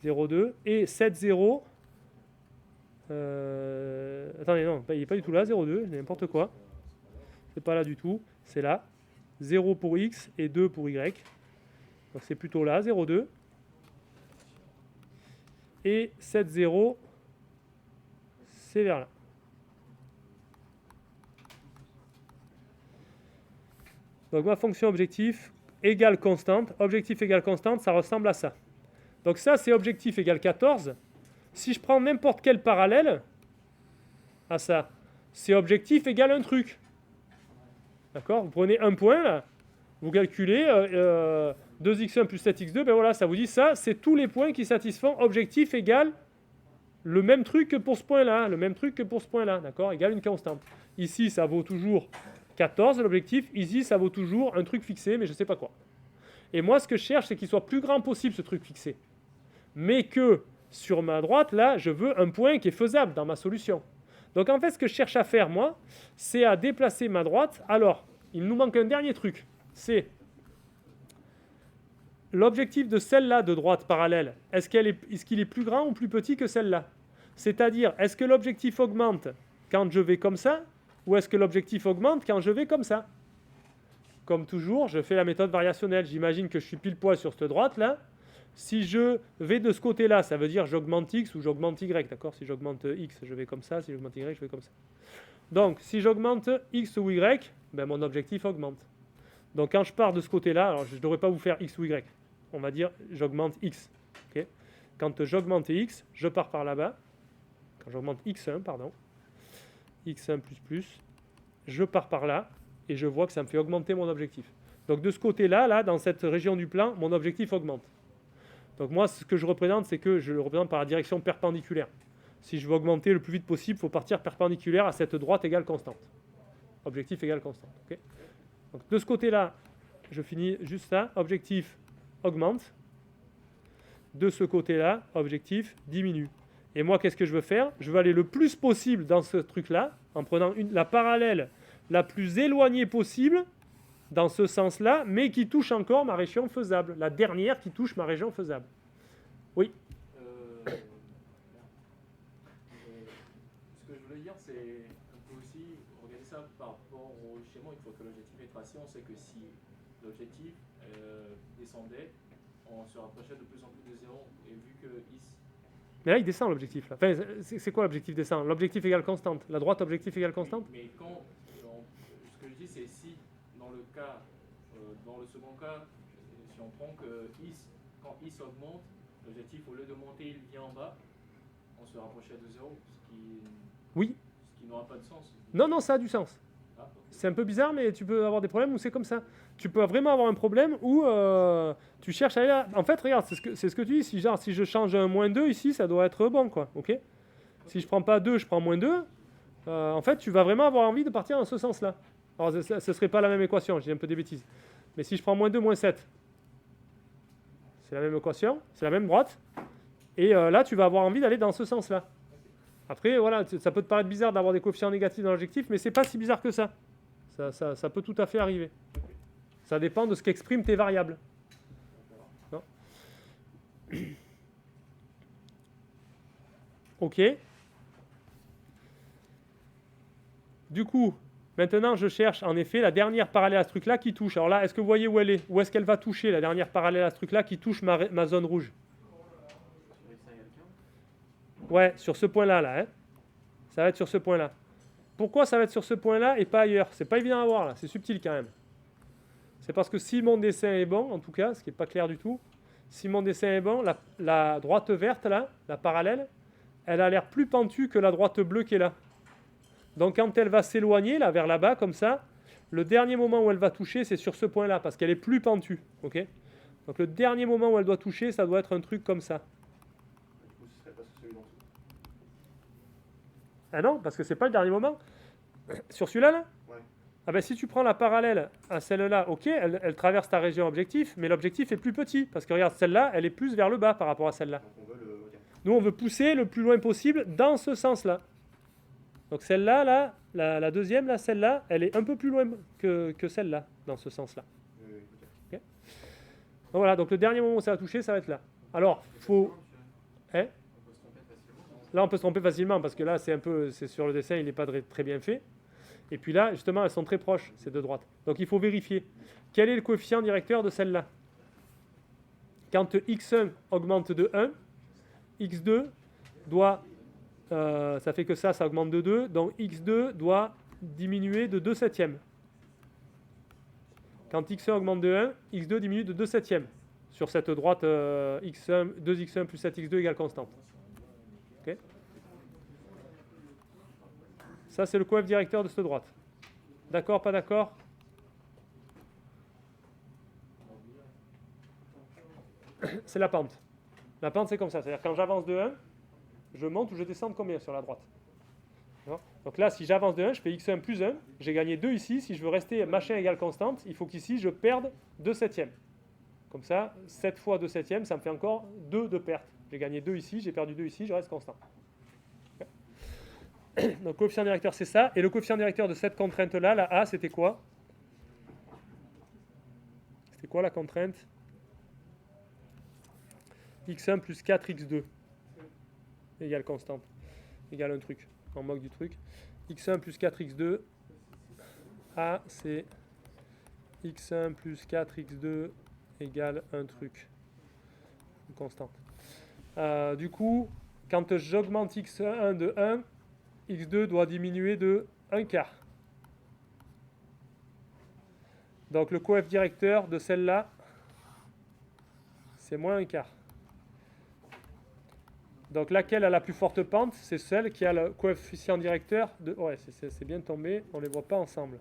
0, 2. Et 7, 0. Attendez, non, il n'est pas du tout là, 0, 2. N'importe quoi. C'est pas là du tout. C'est là. 0 pour x et 2 pour y. Donc, c'est plutôt là, 0, 2. Et 7, 0, c'est vers là. Donc ma fonction objectif égale constante. Objectif égale constante, ça ressemble à ça. Donc ça, c'est objectif égale 14. Si je prends n'importe quel parallèle à ça, c'est objectif égale un truc. D'accord? Vous prenez un point, là, vous calculez 2x1 plus 7x2, ben voilà, ça vous dit ça, c'est tous les points qui satisfont objectif égale le même truc que pour ce point-là, le même truc que pour ce point-là, d'accord? Égale une constante. Ici, ça vaut toujours 14, l'objectif. Ici, ça vaut toujours un truc fixé, mais je ne sais pas quoi. Et moi, ce que je cherche, c'est qu'il soit plus grand possible, ce truc fixé. Mais que, sur ma droite, là, je veux un point qui est faisable dans ma solution. Donc en fait, ce que je cherche à faire, moi, c'est à déplacer ma droite. Alors, il nous manque un dernier truc. C'est l'objectif de celle-là de droite parallèle. Est-ce qu'il est plus grand ou plus petit que celle-là? C'est-à-dire, est-ce que l'objectif augmente quand je vais comme ça ou est-ce que l'objectif augmente quand je vais comme ça? Comme toujours, je fais la méthode variationnelle. J'imagine que je suis pile poil sur cette droite-là. Si je vais de ce côté-là, ça veut dire j'augmente x ou j'augmente y, d'accord? Si j'augmente x, je vais comme ça. Si j'augmente y, je vais comme ça. Donc, si j'augmente x ou y, ben, mon objectif augmente. Donc, quand je pars de ce côté-là, alors je ne devrais pas vous faire x ou y. On va dire j'augmente x. Okay, quand j'augmente x, je pars par là-bas. Quand j'augmente x1, pardon. x1 plus, je pars par là et je vois que ça me fait augmenter mon objectif. Donc, de ce côté-là, là, dans cette région du plan, mon objectif augmente. Donc moi, ce que je représente, c'est que je le représente par la direction perpendiculaire. Si je veux augmenter le plus vite possible, il faut partir perpendiculaire à cette droite égale constante. Objectif égale constante. Okay, donc de ce côté-là, je finis juste ça. Objectif augmente. De ce côté-là, objectif diminue. Et moi, qu'est-ce que je veux faire? Je veux aller le plus possible dans ce truc-là, en prenant la parallèle la plus éloignée possible, dans ce sens-là, mais qui touche encore ma région faisable. La dernière qui touche ma région faisable. Oui. Ce que je voulais dire, c'est un peu aussi regarder ça par rapport au schéma. Une fois que l'objectif est tracé, on sait que si l'objectif descendait, on se rapprochait de plus en plus de zéro. Et vu que ici... Mais là, il descend l'objectif. Enfin, c'est quoi l'objectif descend? L'objectif égale constante. La droite, objectif égale constante? Mais quand... ce que je dis, c'est si... Dans le second cas, si on prend que quand is augmente, l'objectif, au lieu de monter, il vient en bas, on se rapprochait de zéro, Oui. Ce qui n'aura pas de sens. Non, ça a du sens. Ah, okay. C'est un peu bizarre, mais tu peux avoir des problèmes où c'est comme ça. Tu peux vraiment avoir un problème où tu cherches à aller là. En fait, regarde, c'est ce que tu dis. Si je change un -2 ici, ça doit être bon, quoi. Ok. Si je prends pas 2, je prends -2. En fait, tu vas vraiment avoir envie de partir dans ce sens-là. Alors, ce ne serait pas la même équation, je dis un peu des bêtises. Mais si je prends -2, -7, c'est la même équation, c'est la même droite. Et là, tu vas avoir envie d'aller dans ce sens-là. Après, voilà, ça peut te paraître bizarre d'avoir des coefficients négatifs dans l'objectif, mais c'est pas si bizarre que ça. Ça peut tout à fait arriver. Ça dépend de ce qu'expriment tes variables. Non. Ok. Du coup, maintenant, je cherche en effet la dernière parallèle à ce truc-là qui touche. Alors là, est-ce que vous voyez où elle est? Où est-ce qu'elle va toucher, la dernière parallèle à ce truc-là qui touche ma zone rouge? Ouais, sur ce point-là. Là, hein. Ça va être sur ce point-là. Pourquoi ça va être sur ce point-là et pas ailleurs? C'est pas évident à voir, là. C'est subtil quand même. C'est parce que si mon dessin est bon, en tout cas, ce qui n'est pas clair du tout, si mon dessin est bon, la droite verte, là, la parallèle, elle a l'air plus pentue que la droite bleue qui est là. Donc quand elle va s'éloigner, là, vers là-bas, comme ça, le dernier moment où elle va toucher, c'est sur ce point-là, parce qu'elle est plus pentue. Okay, donc le dernier moment où elle doit toucher, ça doit être un truc comme ça. Du coup, ce serait pas celui d'en dessous. Ah non, parce que c'est pas le dernier moment. Sur celui-là, là, Ouais. ah ben, si tu prends la parallèle à celle-là, ok, elle traverse ta région objectif, mais l'objectif est plus petit, parce que regarde, celle-là, elle est plus vers le bas par rapport à celle-là. Donc on veut le. Ok. Nous, on veut pousser le plus loin possible dans ce sens-là. Donc celle-là, là, la deuxième, là, celle-là, elle est un peu plus loin que celle-là, dans ce sens-là. Ok. Donc voilà, donc le dernier moment où ça va toucher, ça va être là. Alors, faut... Hein? Là, on peut se tromper facilement, parce que là, c'est sur le dessin, il n'est pas très bien fait. Et puis là, justement, elles sont très proches, ces deux droites. Donc il faut vérifier. Quel est le coefficient directeur de celle-là? Quand x1 augmente de 1, x2 doit... ça fait que ça augmente de 2, donc x2 doit diminuer de 2/7. Quand x1 augmente de 1, x2 diminue de 2/7 sur cette droite x1, 2x1 plus 7x2 égale constante. Okay, ça, c'est le coef directeur de cette droite. D'accord, pas d'accord? C'est la pente. La pente, c'est comme ça. C'est-à-dire quand j'avance de 1, je monte ou je descends de combien sur la droite? Donc là, si j'avance de 1, je fais x1 plus 1. J'ai gagné 2 ici. Si je veux rester machin égale constante, il faut qu'ici, je perde 2/7. Comme ça, 7 fois 2/7, ça me fait encore 2 de perte. J'ai gagné 2 ici, j'ai perdu 2 ici, je reste constant. Donc coefficient directeur c'est ça. Et le coefficient directeur de cette contrainte-là, la A, c'était quoi? C'était quoi la contrainte? x1 plus 4x2 égale constante. Égale un truc. On moque du truc. x1 plus 4x2. A, c'est x1 plus 4x2 égale un truc. Une constante. Du coup, quand j'augmente x1 de 1, x2 doit diminuer de 1 quart. Donc le coef directeur de celle-là, c'est moins 1 quart. Donc laquelle a la plus forte pente? C'est celle qui a le coefficient directeur de... Ouais, c'est bien tombé, on ne les voit pas ensemble.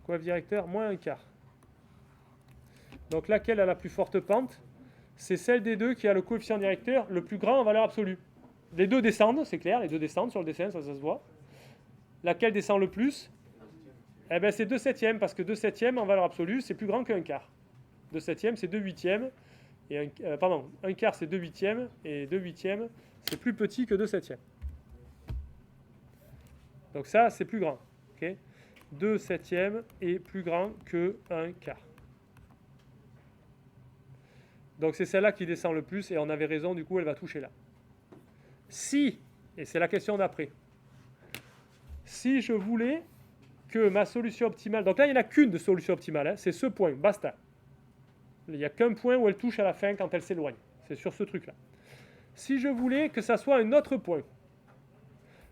Coef directeur, moins 1 quart. Donc laquelle a la plus forte pente? C'est celle des deux qui a le coefficient directeur le plus grand en valeur absolue. Les deux descendent, c'est clair, les deux descendent sur le dessin, ça se voit. Laquelle descend le plus? Eh bien c'est 2/7, parce que 2/7 en valeur absolue, c'est plus grand qu'un quart. 2/7, c'est 2/8. Et un quart, c'est 2/8. Et 2/8, c'est plus petit que 2/7. Donc ça, c'est plus grand. Okay, 2/7 est plus grand que 1 quart. Donc c'est celle-là qui descend le plus, et on avait raison, du coup, elle va toucher là. Si, et c'est la question d'après, si je voulais que ma solution optimale... Donc là, il n'y en a qu'une de solution optimale, hein, c'est ce point, basta. Il n'y a qu'un point où elle touche à la fin quand elle s'éloigne. C'est sur ce truc-là. Si je voulais que ça soit un autre point,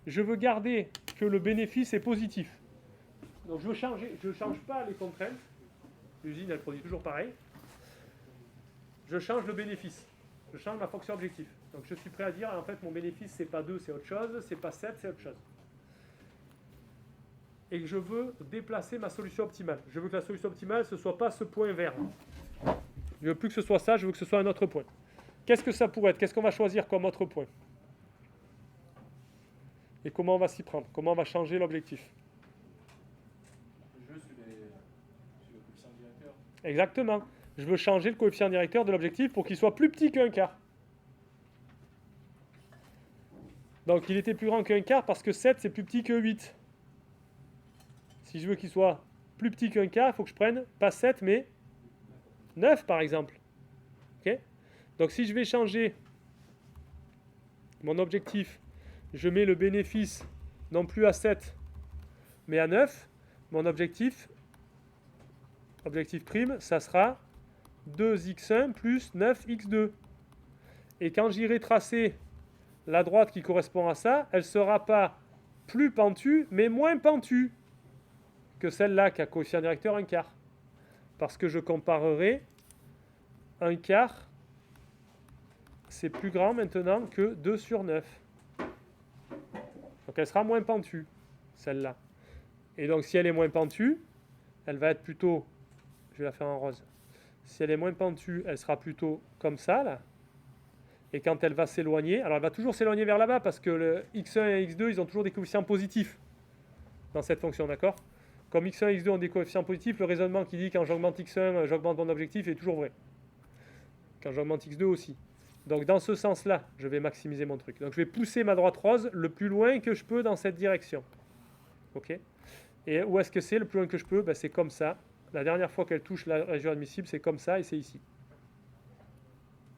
je veux garder que le bénéfice est positif. Donc je ne change pas les contraintes. L'usine, elle produit toujours pareil. Je change le bénéfice. Je change ma fonction objectif. Donc je suis prêt à dire, en fait, mon bénéfice, c'est pas 2, c'est autre chose. C'est pas 7, c'est autre chose. Et que je veux déplacer ma solution optimale. Je veux que la solution optimale, ce ne soit pas ce point vert. Je veux plus que ce soit ça, je veux que ce soit un autre point. Qu'est-ce que ça pourrait être? Qu'est-ce qu'on va choisir comme autre point? Et comment on va s'y prendre? Comment on va changer l'objectif? Le jeu sur le coefficient directeur. Exactement. Je veux changer le coefficient directeur de l'objectif pour qu'il soit plus petit qu'un quart. Donc il était plus grand qu'un quart parce que 7 c'est plus petit que 8. Si je veux qu'il soit plus petit qu'un quart, il faut que je prenne pas 7 mais 9 par exemple. Okay, donc si je vais changer mon objectif, je mets le bénéfice non plus à 7 mais à 9, mon objectif prime, ça sera 2x1 plus 9x2. Et quand j'irai tracer la droite qui correspond à ça, elle ne sera pas plus pentue, mais moins pentue que celle-là qui a coefficient directeur 1 quart. Parce que je comparerai 1 quart, c'est plus grand maintenant que 2 sur 9. Donc elle sera moins pentue, celle-là. Et donc si elle est moins pentue, elle va être plutôt, je vais la faire en rose. Si elle est moins pentue, elle sera plutôt comme ça, là. Et quand elle va s'éloigner, alors elle va toujours s'éloigner vers là-bas parce que le x1 et x2, ils ont toujours des coefficients positifs dans cette fonction, d'accord? Comme x1 et x2 ont des coefficients positifs, le raisonnement qui dit quand j'augmente x1, j'augmente mon objectif est toujours vrai. Quand j'augmente x2 aussi. Donc dans ce sens-là, je vais maximiser mon truc. Donc je vais pousser ma droite rose le plus loin que je peux dans cette direction. Ok? Et où est-ce que c'est le plus loin que je peux? Ben, c'est comme ça. La dernière fois qu'elle touche la région admissible, c'est comme ça et c'est ici.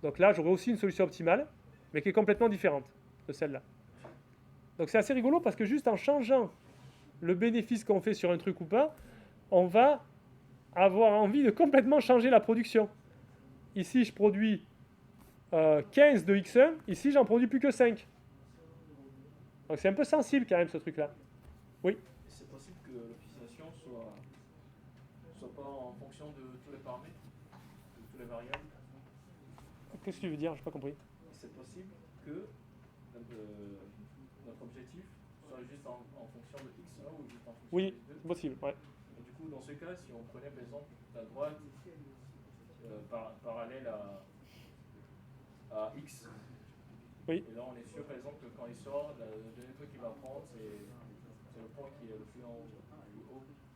Donc là, j'aurai aussi une solution optimale, mais qui est complètement différente de celle-là. Donc c'est assez rigolo parce que juste en changeant le bénéfice qu'on fait sur un truc ou pas, on va avoir envie de complètement changer la production. Ici, je produis 15 de x1, ici, j'en produis plus que 5. Donc c'est un peu sensible quand même ce truc-là. Oui. C'est possible que l'optimisation soit pas en fonction de tous les paramètres, de toutes les variables. Qu'est-ce que tu veux dire? Je n'ai pas compris. C'est possible que notre objectif soit juste en fonction de x1 ou juste en fonction Oui, de x2. c'est possible, ouais. Et du coup, dans ce cas, si on prenait par exemple la droite parallèle à x, Oui. et là on est sûr par exemple que quand il sort, le dernier truc qu'il va prendre, c'est le point qui est le plus haut.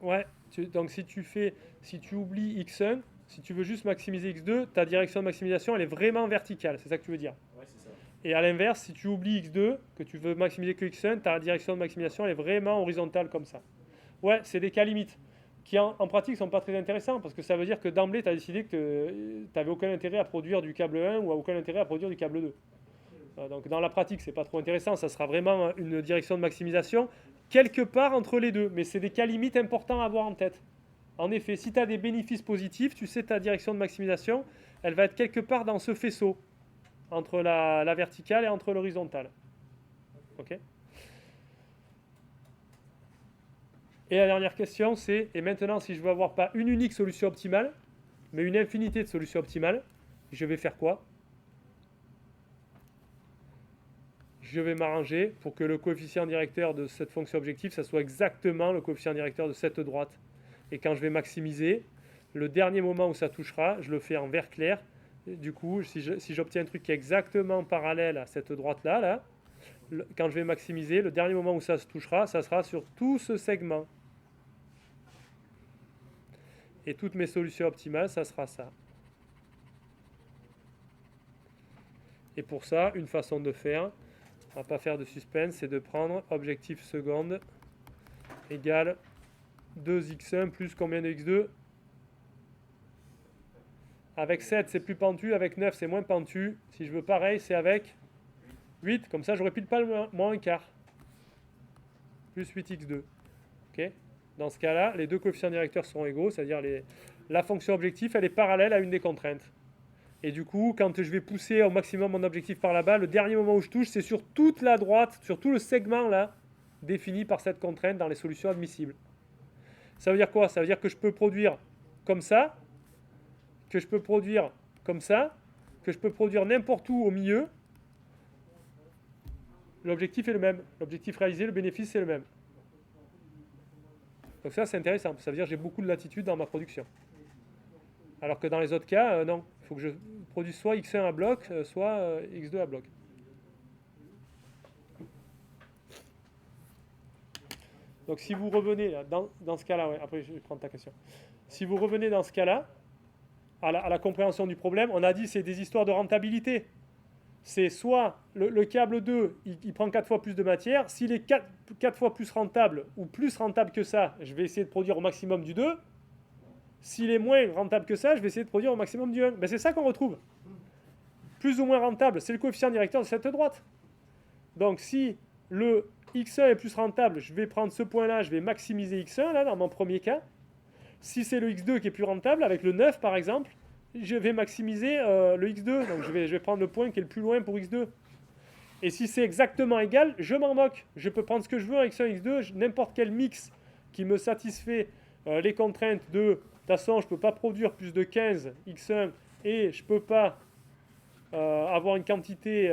Ouais, donc si tu oublies x1, si tu veux juste maximiser x2, ta direction de maximisation, elle est vraiment verticale, c'est ça que tu veux dire. Ouais, c'est ça. Et à l'inverse, si tu oublies x2, que tu veux maximiser que x1, ta direction de maximisation elle est vraiment horizontale comme ça. Ouais, c'est des cas limites qui en pratique ne sont pas très intéressants parce que ça veut dire que d'emblée, tu as décidé que tu n'avais aucun intérêt à produire du câble 1 ou aucun intérêt à produire du câble 2. Donc dans la pratique, c'est pas trop intéressant, ça sera vraiment une direction de maximisation quelque part entre les deux, mais c'est des cas limites importants à avoir en tête. En effet, si tu as des bénéfices positifs, tu sais ta direction de maximisation, elle va être quelque part dans ce faisceau, entre la verticale et entre l'horizontale. Ok ? Et la dernière question, c'est, et maintenant si je veux avoir pas une unique solution optimale, mais une infinité de solutions optimales, je vais faire quoi ? Je vais m'arranger pour que le coefficient directeur de cette fonction objective, ça soit exactement le coefficient directeur de cette droite. Et quand je vais maximiser, le dernier moment où ça touchera, je le fais en vert clair. Et du coup, si j'obtiens un truc qui est exactement parallèle à cette droite-là, quand je vais maximiser, le dernier moment où ça se touchera, ça sera sur tout ce segment. Et toutes mes solutions optimales, ça sera ça. Et pour ça, une façon de faire, on ne va pas faire de suspense, c'est de prendre objectif seconde égale 2x1 plus combien de x2 ? Avec 7, c'est plus pentu, avec 9, c'est moins pentu. Si je veux pareil, c'est avec 8, comme ça, j'aurai pile pas le moins un quart. Plus 8x2. Ok ? Dans ce cas-là, les deux coefficients directeurs seront égaux, c'est-à-dire la fonction objectif, elle est parallèle à une des contraintes. Et du coup, quand je vais pousser au maximum mon objectif par là-bas, le dernier moment où je touche, c'est sur toute la droite, sur tout le segment là, défini par cette contrainte dans les solutions admissibles. Ça veut dire quoi ? Ça veut dire que je peux produire comme ça, que je peux produire comme ça, que je peux produire n'importe où au milieu. L'objectif est le même. L'objectif réalisé, le bénéfice, c'est le même. Donc ça, c'est intéressant. Ça veut dire que j'ai beaucoup de latitude dans ma production. Alors que dans les autres cas, non. Il faut que je produise soit x1 à bloc, soit x2 à bloc. Donc si vous revenez là, dans ce cas-là, ouais, après je vais prendre ta question. Si vous revenez dans ce cas-là, à la compréhension du problème, on a dit c'est des histoires de rentabilité. C'est soit le câble 2, il prend 4 fois plus de matière. S'il est 4 fois plus rentable ou plus rentable que ça, je vais essayer de produire au maximum du 2. S'il est moins rentable que ça, je vais essayer de produire au maximum du 1. Ben c'est ça qu'on retrouve. Plus ou moins rentable, c'est le coefficient directeur de cette droite. Donc si le x1 est plus rentable, je vais prendre ce point-là, je vais maximiser x1 là, dans mon premier cas. Si c'est le x2 qui est plus rentable, avec le 9 par exemple, je vais maximiser le x2. Donc je vais prendre le point qui est le plus loin pour x2. Et si c'est exactement égal, je m'en moque. Je peux prendre ce que je veux en x1, x2, n'importe quel mix qui me satisfait les contraintes de... De toute façon, je ne peux pas produire plus de 15 x1 et je ne peux pas avoir une quantité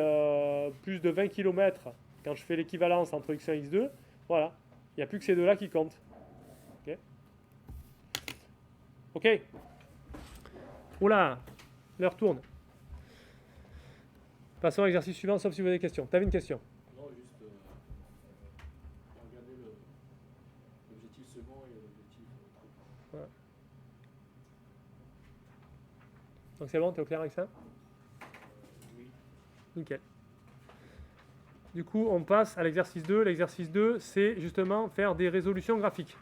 plus de 20 km quand je fais l'équivalence entre x1 et x2. Voilà, il n'y a plus que ces deux-là qui comptent. Ok. Oula, l'heure tourne. Passons à l'exercice suivant, sauf si vous avez des questions. Tu avais une question ? Non, juste regarder l'objectif second et l'objectif. Voilà. Donc c'est bon, tu es au clair avec ça ? Oui. Nickel. Du coup, on passe à l'exercice 2. L'exercice 2, c'est justement faire des résolutions graphiques.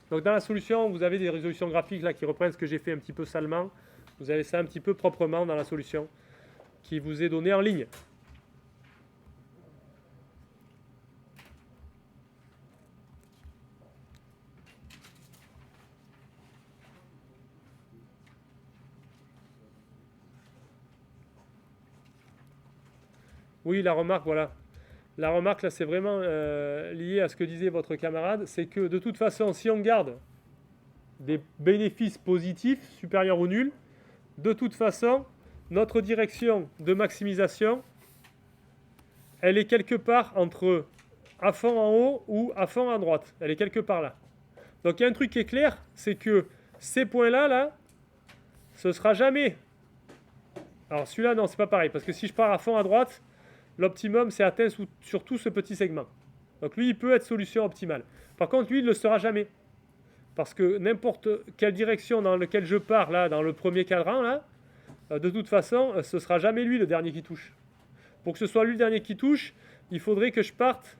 Donc dans la solution, vous avez des résolutions graphiques là qui reprennent ce que j'ai fait un petit peu salement. Vous avez ça un petit peu proprement dans la solution qui vous est donnée en ligne. Oui, la remarque, voilà. La remarque, là, c'est vraiment lié à ce que disait votre camarade. C'est que, de toute façon, si on garde des bénéfices positifs, supérieurs ou nuls, de toute façon, notre direction de maximisation, elle est quelque part entre à fond en haut ou à fond à droite. Elle est quelque part là. Donc, il y a un truc qui est clair, c'est que ces points-là, là, ce sera jamais... Alors, celui-là, non, c'est pas pareil. Parce que si je pars à fond à droite... L'optimum, c'est atteint sur tout ce petit segment. Donc lui, il peut être solution optimale. Par contre, lui, il ne le sera jamais. Parce que n'importe quelle direction dans laquelle je pars, là, dans le premier cadran, là, de toute façon, ce ne sera jamais lui le dernier qui touche. Pour que ce soit lui le dernier qui touche, il faudrait que je parte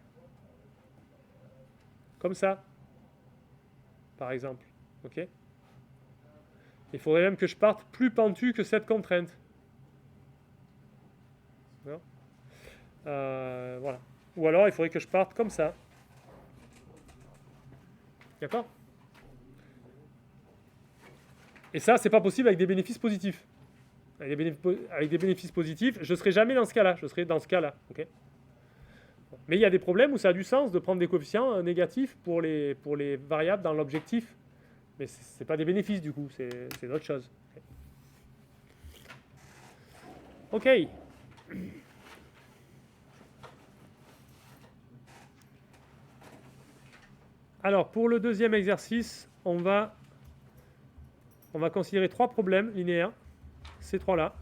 comme ça, par exemple. Ok ? Il faudrait même que je parte plus pentu que cette contrainte. Voilà. Ou alors, il faudrait que je parte comme ça. D'accord ? Et ça, c'est pas possible avec des bénéfices positifs. Avec des bénéfices positifs, je ne serai jamais dans ce cas-là. Je serai dans ce cas-là. Okay ? Mais il y a des problèmes où ça a du sens de prendre des coefficients négatifs pour les variables dans l'objectif. Mais ce n'est pas des bénéfices du coup, c'est autre chose. Ok. Alors, pour le deuxième exercice, on va considérer 3 problèmes linéaires, ces 3-là,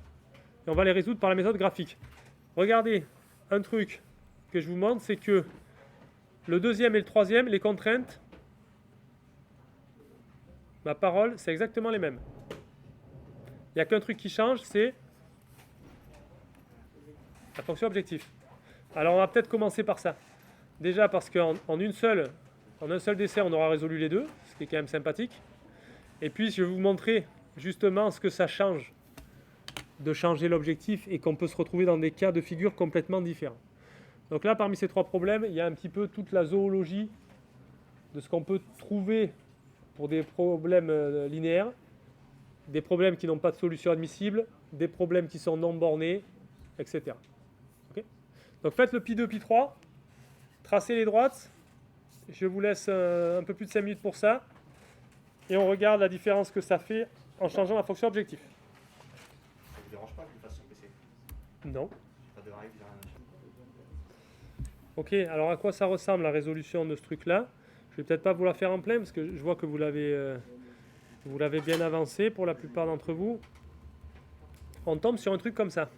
et on va les résoudre par la méthode graphique. Regardez, un truc que je vous montre, c'est que le deuxième et le troisième, les contraintes, ma parole, c'est exactement les mêmes. Il n'y a qu'un truc qui change, c'est la fonction objectif. Alors, on va peut-être commencer par ça. Déjà parce qu'en un seul décès, on aura résolu les deux, ce qui est quand même sympathique. Et puis, je vais vous montrer justement ce que ça change de changer l'objectif et qu'on peut se retrouver dans des cas de figure complètement différents. Donc là, parmi ces 3 problèmes, il y a un petit peu toute la zoologie de ce qu'on peut trouver pour des problèmes linéaires, des problèmes qui n'ont pas de solution admissible, des problèmes qui sont non bornés, etc. Okay ? Donc faites le pi2, pi3, tracez les droites. Je vous laisse un peu plus de 5 minutes pour ça. Et on regarde la différence que ça fait en changeant la fonction objectif. Ça ne vous dérange pas qu'il fasse sur PC? Non. Pas de drive, rien. Ok, alors à quoi ça ressemble la résolution de ce truc-là? Je vais peut-être pas vous la faire en plein parce que je vois que vous l'avez bien avancé pour la plupart d'entre vous. On tombe sur un truc comme ça.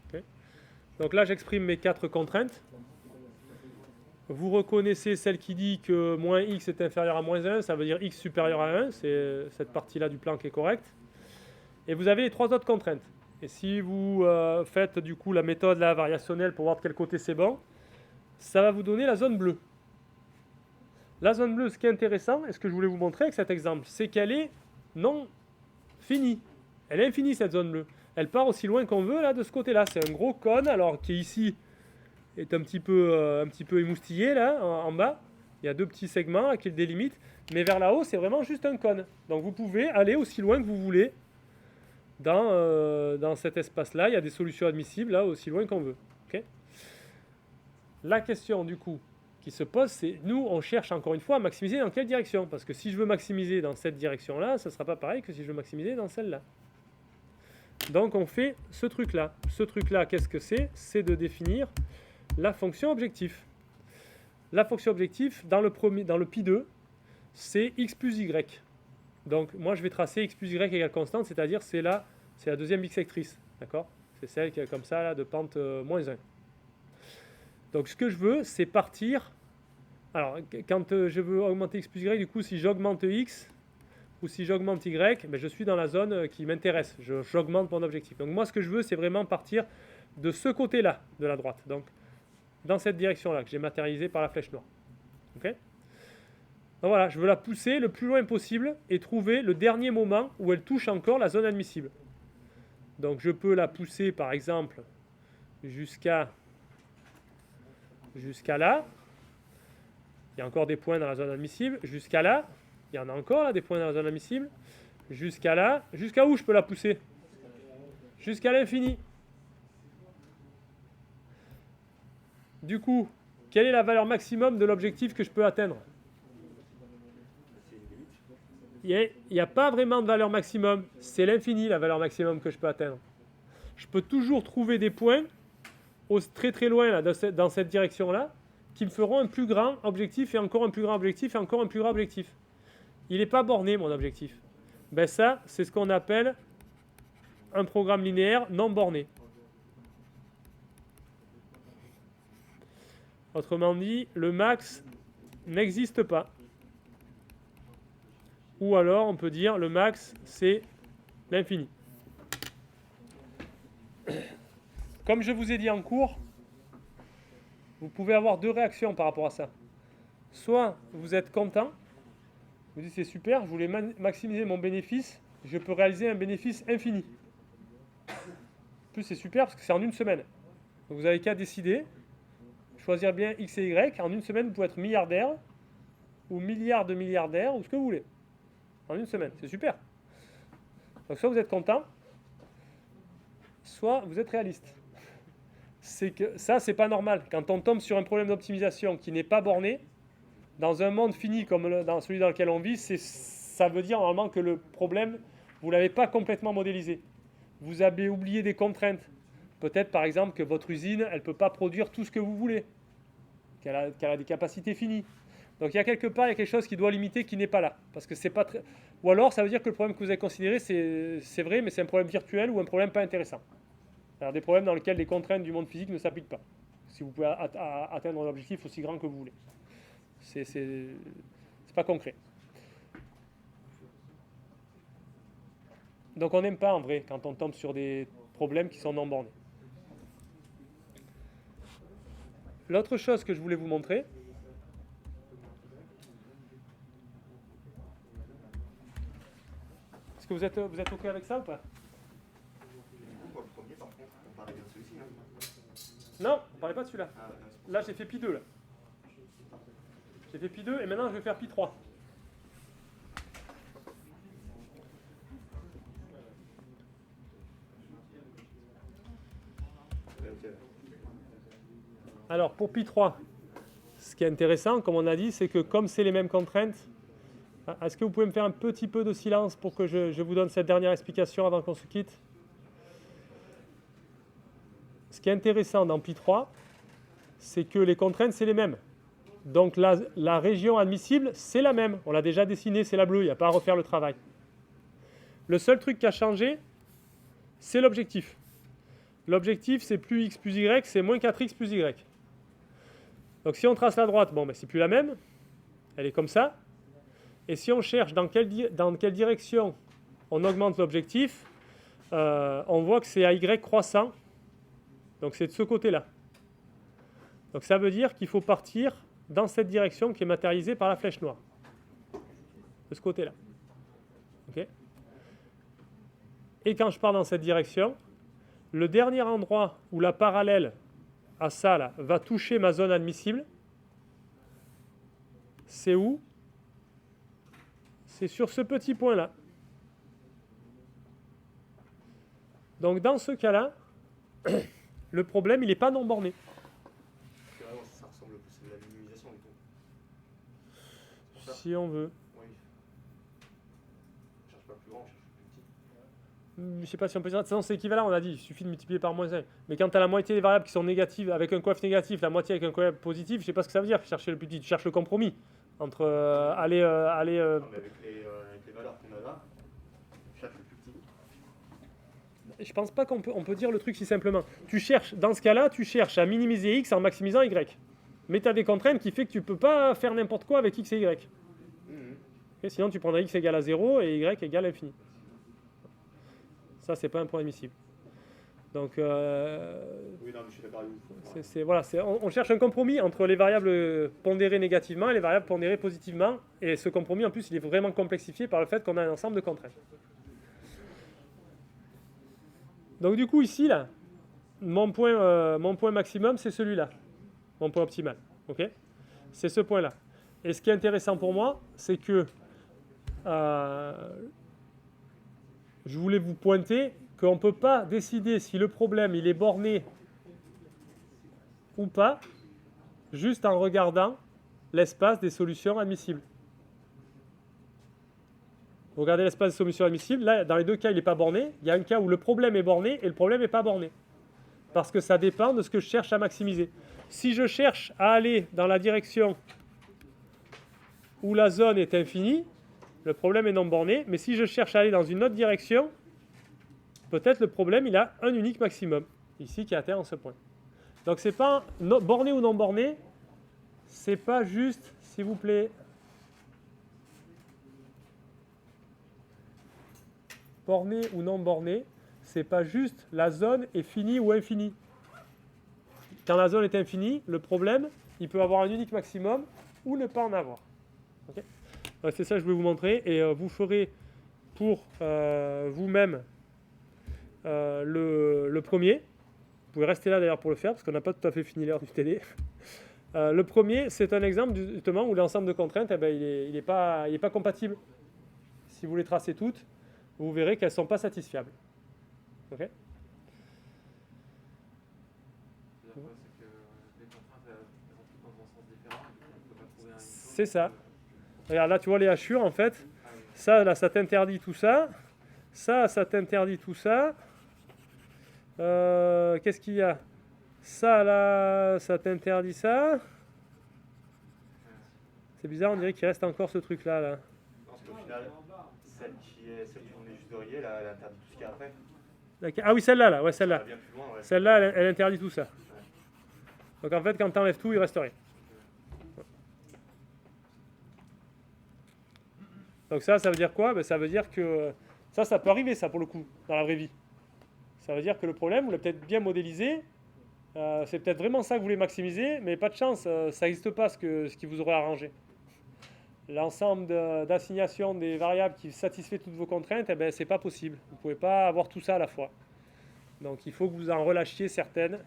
Okay. Donc là, j'exprime mes 4 contraintes. Vous reconnaissez celle qui dit que moins x est inférieur à moins 1, ça veut dire x supérieur à 1, c'est cette partie-là du plan qui est correcte. Et vous avez les 3 autres contraintes. Et si vous faites du coup la méthode là, variationnelle pour voir de quel côté c'est bon, ça va vous donner la zone bleue. La zone bleue, ce qui est intéressant, et ce que je voulais vous montrer avec cet exemple, c'est qu'elle est non finie. Elle est infinie cette zone bleue. Elle part aussi loin qu'on veut là de ce côté-là. C'est un gros cône, alors qui ici est un petit peu émoustillé là en bas. Il y a 2 petits segments là, qui le délimitent, mais vers là-haut c'est vraiment juste un cône. Donc vous pouvez aller aussi loin que vous voulez dans cet espace-là. Il y a des solutions admissibles là aussi loin qu'on veut. Okay ? La question du coup qui se pose, c'est nous on cherche encore une fois à maximiser dans quelle direction? Parce que si je veux maximiser dans cette direction-là, ça ne sera pas pareil que si je veux maximiser dans celle-là. Donc on fait ce truc-là. Ce truc-là, qu'est-ce que c'est? C'est de définir la fonction objectif. La fonction objectif, dans le pi2, c'est x plus y. Donc moi je vais tracer x plus y égale constante, c'est-à-dire c'est la deuxième bisectrice. D'accord? C'est celle qui est comme ça, là, de pente moins 1. Donc ce que je veux, c'est partir. Alors quand je veux augmenter x plus y, du coup si j'augmente x ou si j'augmente y, ben, je suis dans la zone qui m'intéresse. J'augmente mon objectif. Donc moi ce que je veux, c'est vraiment partir de ce côté-là de la droite. Donc dans cette direction-là que j'ai matérialisé par la flèche noire. Okay ? Donc voilà, je veux la pousser le plus loin possible et trouver le dernier moment où elle touche encore la zone admissible. Donc je peux la pousser par exemple jusqu'à là. Il y a encore des points dans la zone admissible. Jusqu'à là. Il y en a encore là, des points dans la zone admissible. Jusqu'à là. Jusqu'à où je peux la pousser? Jusqu'à l'infini. Du coup, quelle est la valeur maximum de l'objectif que je peux atteindre? Il n'y a pas vraiment de valeur maximum. C'est l'infini, la valeur maximum que je peux atteindre. Je peux toujours trouver des points très très loin là, dans cette direction-là qui me feront un plus grand objectif et encore un plus grand objectif et encore un plus grand objectif. Il n'est pas borné, mon objectif. Ben ça, c'est ce qu'on appelle un programme linéaire non borné. Autrement dit, le max n'existe pas. Ou alors, on peut dire le max, c'est l'infini. comme je vous ai dit en cours, vous pouvez avoir deux réactions par rapport à ça. Soit vous êtes content, vous dites c'est super, je voulais maximiser mon bénéfice, je peux réaliser un bénéfice infini. En plus c'est super parce que c'est en une semaine. Donc vous n'avez qu'à décider, choisir bien X et Y. En une semaine, vous pouvez être milliardaire, ou milliard de milliardaires, ou ce que vous voulez. En une semaine, c'est super. Donc soit vous êtes content, soit vous êtes réaliste. C'est que ça, c'est pas normal. Quand on tombe sur un problème d'optimisation qui n'est pas borné, dans un monde fini comme dans celui dans lequel on vit, ça veut dire normalement que le problème, vous ne l'avez pas complètement modélisé. Vous avez oublié des contraintes. Peut-être par exemple que votre usine, elle ne peut pas produire tout ce que vous voulez, qu'elle a des capacités finies. Donc il y a quelque part, il y a quelque chose qui doit limiter, qui n'est pas là. Parce que c'est pas très... Ou alors ça veut dire que le problème que vous avez considéré, c'est vrai, mais c'est un problème virtuel ou un problème pas intéressant. Alors des problèmes dans lesquels les contraintes du monde physique ne s'appliquent pas. Si vous pouvez atteindre un objectif aussi grand que vous voulez. C'est pas concret. Donc on n'aime pas en vrai quand on tombe sur des problèmes qui sont non bornés. L'autre chose que je voulais vous montrer, est-ce que vous êtes OK avec ça ou pas? Du coup, pour le premier, par contre, on parlait bien de celui-ci. Hein. Non, on ne parlait pas de celui-là. Ah, d'accord. Là, j'ai fait pi 2. Là. J'ai fait pi 2 et maintenant je vais faire pi 3. Ok. Alors, pour pi 3, ce qui est intéressant, comme on a dit, c'est que comme c'est les mêmes contraintes, est-ce que vous pouvez me faire un petit peu de silence pour que je vous donne cette dernière explication avant qu'on se quitte? Ce qui est intéressant dans pi 3, c'est que les contraintes, c'est les mêmes. Donc la région admissible, c'est la même. On l'a déjà dessinée, c'est la bleue, il n'y a pas à refaire le travail. Le seul truc qui a changé, c'est l'objectif. L'objectif, c'est plus x plus y, c'est moins 4x plus y. Donc si on trace la droite, bon, ben, c'est plus la même. Elle est comme ça. Et si on cherche dans quelle direction on augmente l'objectif, on voit que c'est à y croissant. Donc c'est de ce côté-là. Donc ça veut dire qu'il faut partir dans cette direction qui est matérialisée par la flèche noire. De ce côté-là. Okay. Et quand je pars dans cette direction, le dernier endroit où la parallèle à ça là, va toucher ma zone admissible, c'est où? C'est sur ce petit point-là. Donc dans ce cas-là, le problème, il n'est pas non borné. Ça ressemble plus à de la minimisation du tout. Si on veut. Oui. On cherche pas plus grand, on cherche plus petit. Je ne sais pas si on peut dire. De toute façon, c'est équivalent, on a dit. Il suffit de multiplier par moins 1. Mais quand tu as la moitié des variables qui sont négatives avec un coefficient négatif, la moitié avec un coefficient positif, je ne sais pas ce que ça veut dire. Chercher le plus petit. Tu cherches le compromis entre Non, mais avec les valeurs qu'on a là, on cherche le plus petit. Je pense pas qu'on peut dire le truc si simplement. Tu cherches, dans ce cas-là, tu cherches à minimiser x en maximisant y. Mais tu as des contraintes qui fait que tu ne peux pas faire n'importe quoi avec x et y. Okay, sinon, tu prendrais x égale à 0 et y égale à l'infini. Ça, c'est pas un point admissible. Donc, Oui, non, mais je suis d'accord avec vous. voilà, on cherche un compromis entre les variables pondérées négativement et les variables pondérées positivement. Et ce compromis, en plus, il est vraiment complexifié par le fait qu'on a un ensemble de contraintes. Donc du coup ici, là, mon point maximum, c'est celui-là, mon point optimal. Okay, c'est ce point-là. Et ce qui est intéressant pour moi, c'est que je voulais vous pointer qu'on ne peut pas décider si le problème il est borné ou pas, juste en regardant l'espace des solutions admissibles. Vous regardez l'espace des solutions admissibles, là, dans les deux cas, il n'est pas borné. Il y a un cas où le problème est borné et le problème n'est pas borné. Parce que ça dépend de ce que je cherche à maximiser. Si je cherche à aller dans la direction où la zone est infinie, le problème est non borné. Mais si je cherche à aller dans une autre direction, peut-être le problème, il a un unique maximum, ici, qui atteint en ce point. Donc, c'est pas borné ou non borné, c'est pas juste, s'il vous plaît, borné ou non borné, c'est pas juste la zone est finie ou infinie. quand la zone est infinie, le problème, il peut avoir un unique maximum ou ne pas en avoir. Ok. C'est ça que je voulais vous montrer. Et vous ferez pour vous-même le premier. Vous pouvez rester là d'ailleurs pour le faire, parce qu'on n'a pas tout à fait fini l'heure du télé. Le premier, c'est un exemple justement où l'ensemble de contraintes, eh ben, il n'est pas compatible. Si vous les tracez toutes, vous verrez qu'elles ne sont pas satisfiables. Ok. C'est-à-dire quoi? C'est que les contraintes, elles vont toutes dans un sens différent, et du coup, on ne peut pas trouver un chose. C'est ça. Regarde, là, tu vois les hachures, en fait. Ça, là, ça t'interdit tout ça. Ça t'interdit tout ça. Qu'est-ce qu'il y a? Ça, là, ça t'interdit ça. C'est bizarre, on dirait qu'il reste encore ce truc-là. Là. Non, parce qu'au final, celle qui on est juste de relier, là, elle interdit tout ce qu'il y a après. Ah oui, celle-là, là. Ouais, Ça celle-là. va bien plus loin, ouais. Celle-là, elle interdit tout ça. Donc, en fait, quand tu enlèves tout, il reste rien. Donc ça veut dire quoi? Ben, ça veut dire que ça peut arriver, ça, pour le coup, dans la vraie vie. Ça veut dire que le problème, vous l'avez peut-être bien modélisé, c'est peut-être vraiment ça que vous voulez maximiser, mais pas de chance, ça n'existe pas ce qui vous aurait arrangé. L'ensemble d'assignation des variables qui satisfait toutes vos contraintes, eh ben, c'est pas possible. Vous ne pouvez pas avoir tout ça à la fois. Donc il faut que vous en relâchiez certaines,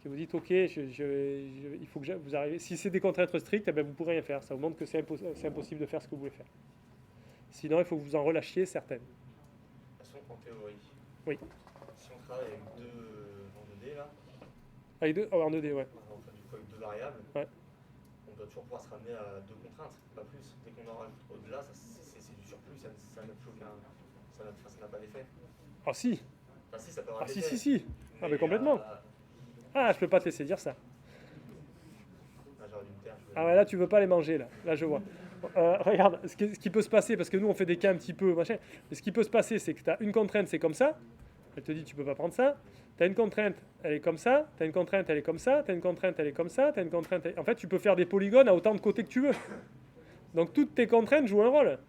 que vous dites, ok, il faut que vous arriviez. Si c'est des contraintes strictes, eh ben, vous ne pourrez rien faire. Ça vous montre que c'est impossible de faire ce que vous voulez faire. Sinon, il faut que vous en relâchiez certaines. De toute façon, en théorie, Oui. si on travaille avec en 2D, là, Avec en 2D, ouais. enfin, du coup, avec deux variables, Ouais. on doit toujours pouvoir se ramener à deux contraintes, pas plus. Dès qu'on en rajoute au-delà, c'est du surplus, ça n'a plus aucun. Ça n'a pas d'effet. Ah si, Enfin, si, ça peut avoir ah si, d'effet. si. Ah mais complètement. Ah, je peux pas te laisser dire ça. J'aurais dû me taire. Ah ouais, là, tu veux pas les manger, là. Là, je vois. Regarde, ce qui peut se passer, parce que nous, on fait des cas un petit peu machin, mais ce qui peut se passer, c'est que tu as une contrainte, c'est comme ça. Elle te dit, tu peux pas prendre ça. Tu as une contrainte, elle est comme ça. Tu as une contrainte, elle est comme ça. Tu as une contrainte, elle est comme ça. Tu as une contrainte. En fait, tu peux faire des polygones à autant de côtés que tu veux. Donc, toutes tes contraintes jouent un rôle.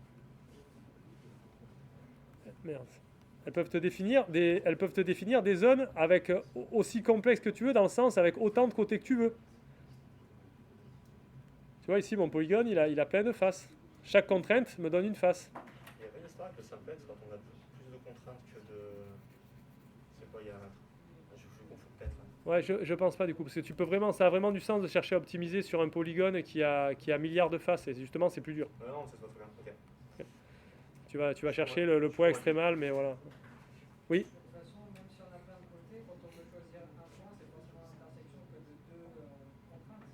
Merde. Elles peuvent te définir des zones avec aussi complexes que tu veux, dans le sens avec autant de côtés que tu veux. Tu vois, ici, mon polygone, il a plein de faces. Chaque contrainte me donne une face. Il y avait une histoire avec le simplex quand on a plus de contraintes que de. C'est quoi, il y a. Je confonds peut-être. Ouais, je pense pas du coup, parce que ça a vraiment du sens de chercher à optimiser sur un polygone qui a milliards de faces, et justement, c'est plus dur. Non, ça se passe bien. Ok. Tu vas chercher le point extrémal, mais voilà. Oui. De toute façon, même si on a plein de côtés, quand on veut choisir un point, c'est forcément l'intersection que de deux contraintes.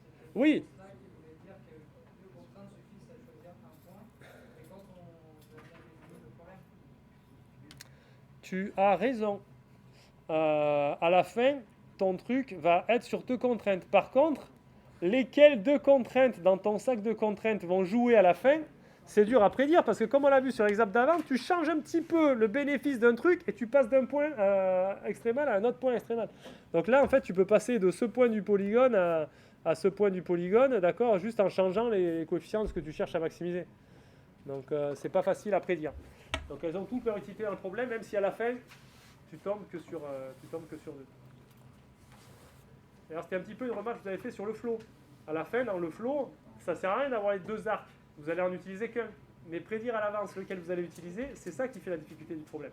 C'était Oui. ça qui voulait dire que deux contraintes suffisent à choisir un point. Et quand on veut bien définir le problème. Tu as raison. À la fin, ton truc va être sur deux contraintes. Par contre, lesquelles deux contraintes dans ton sac de contraintes vont jouer à la fin, c'est dur à prédire, parce que comme on l'a vu sur l'exemple d'avant, tu changes un petit peu le bénéfice d'un truc et tu passes d'un point extrémal à un autre point extrémal. Donc là, en fait, tu peux passer de ce point du polygone à ce point du polygone, d'accord, juste en changeant les coefficients de ce que tu cherches à maximiser. Donc c'est pas facile à prédire. Donc elles ont toutes leur utilité dans le problème, même si à la fin, tu tombes que sur deux. D'ailleurs, c'était un petit peu une remarque que vous avez fait sur le flow. À la fin, dans le flow, ça sert à rien d'avoir les deux arcs. Vous allez en utiliser qu'un. Mais prédire à l'avance lequel vous allez utiliser, c'est ça qui fait la difficulté du problème.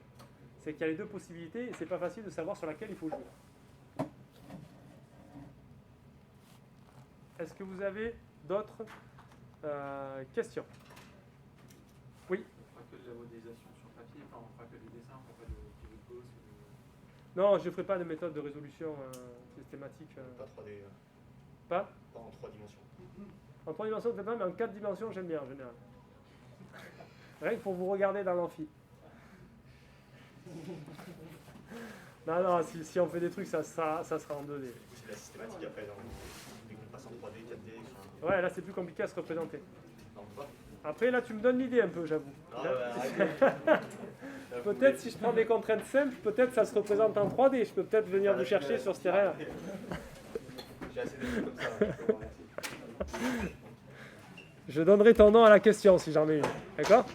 C'est qu'il y a les deux possibilités et c'est pas facile de savoir sur laquelle il faut jouer. Est-ce que vous avez d'autres questions? Oui. On fera que de la modélisation sur papier, enfin on fera que des dessins, on fera pas de pivot de Gauss ou de... Non, je ne ferai pas de méthode de résolution systématique. Pas 3D. Pas Pas en 3 dimensions. En 3 dimensions, peut-être pas, mais en 4 dimensions, j'aime bien en général. Rien que pour vous regarder dans l'amphi. Non, si on fait des trucs, ça sera en 2D. C'est la systématique après, dès qu'on passe en 3D, 4D. Enfin, Ouais, là, c'est plus compliqué à se représenter. non, on peut pas. Après, là, tu me donnes l'idée un peu, j'avoue. Non, Peut-être si je prends des contraintes simples, peut-être ça se représente en 3D. Je peux peut-être venir vous chercher sur ce terrain-là. J'ai assez de trucs comme ça. Je peux voir, merci. Je donnerai ton nom à la question si j'en ai une. D'accord ?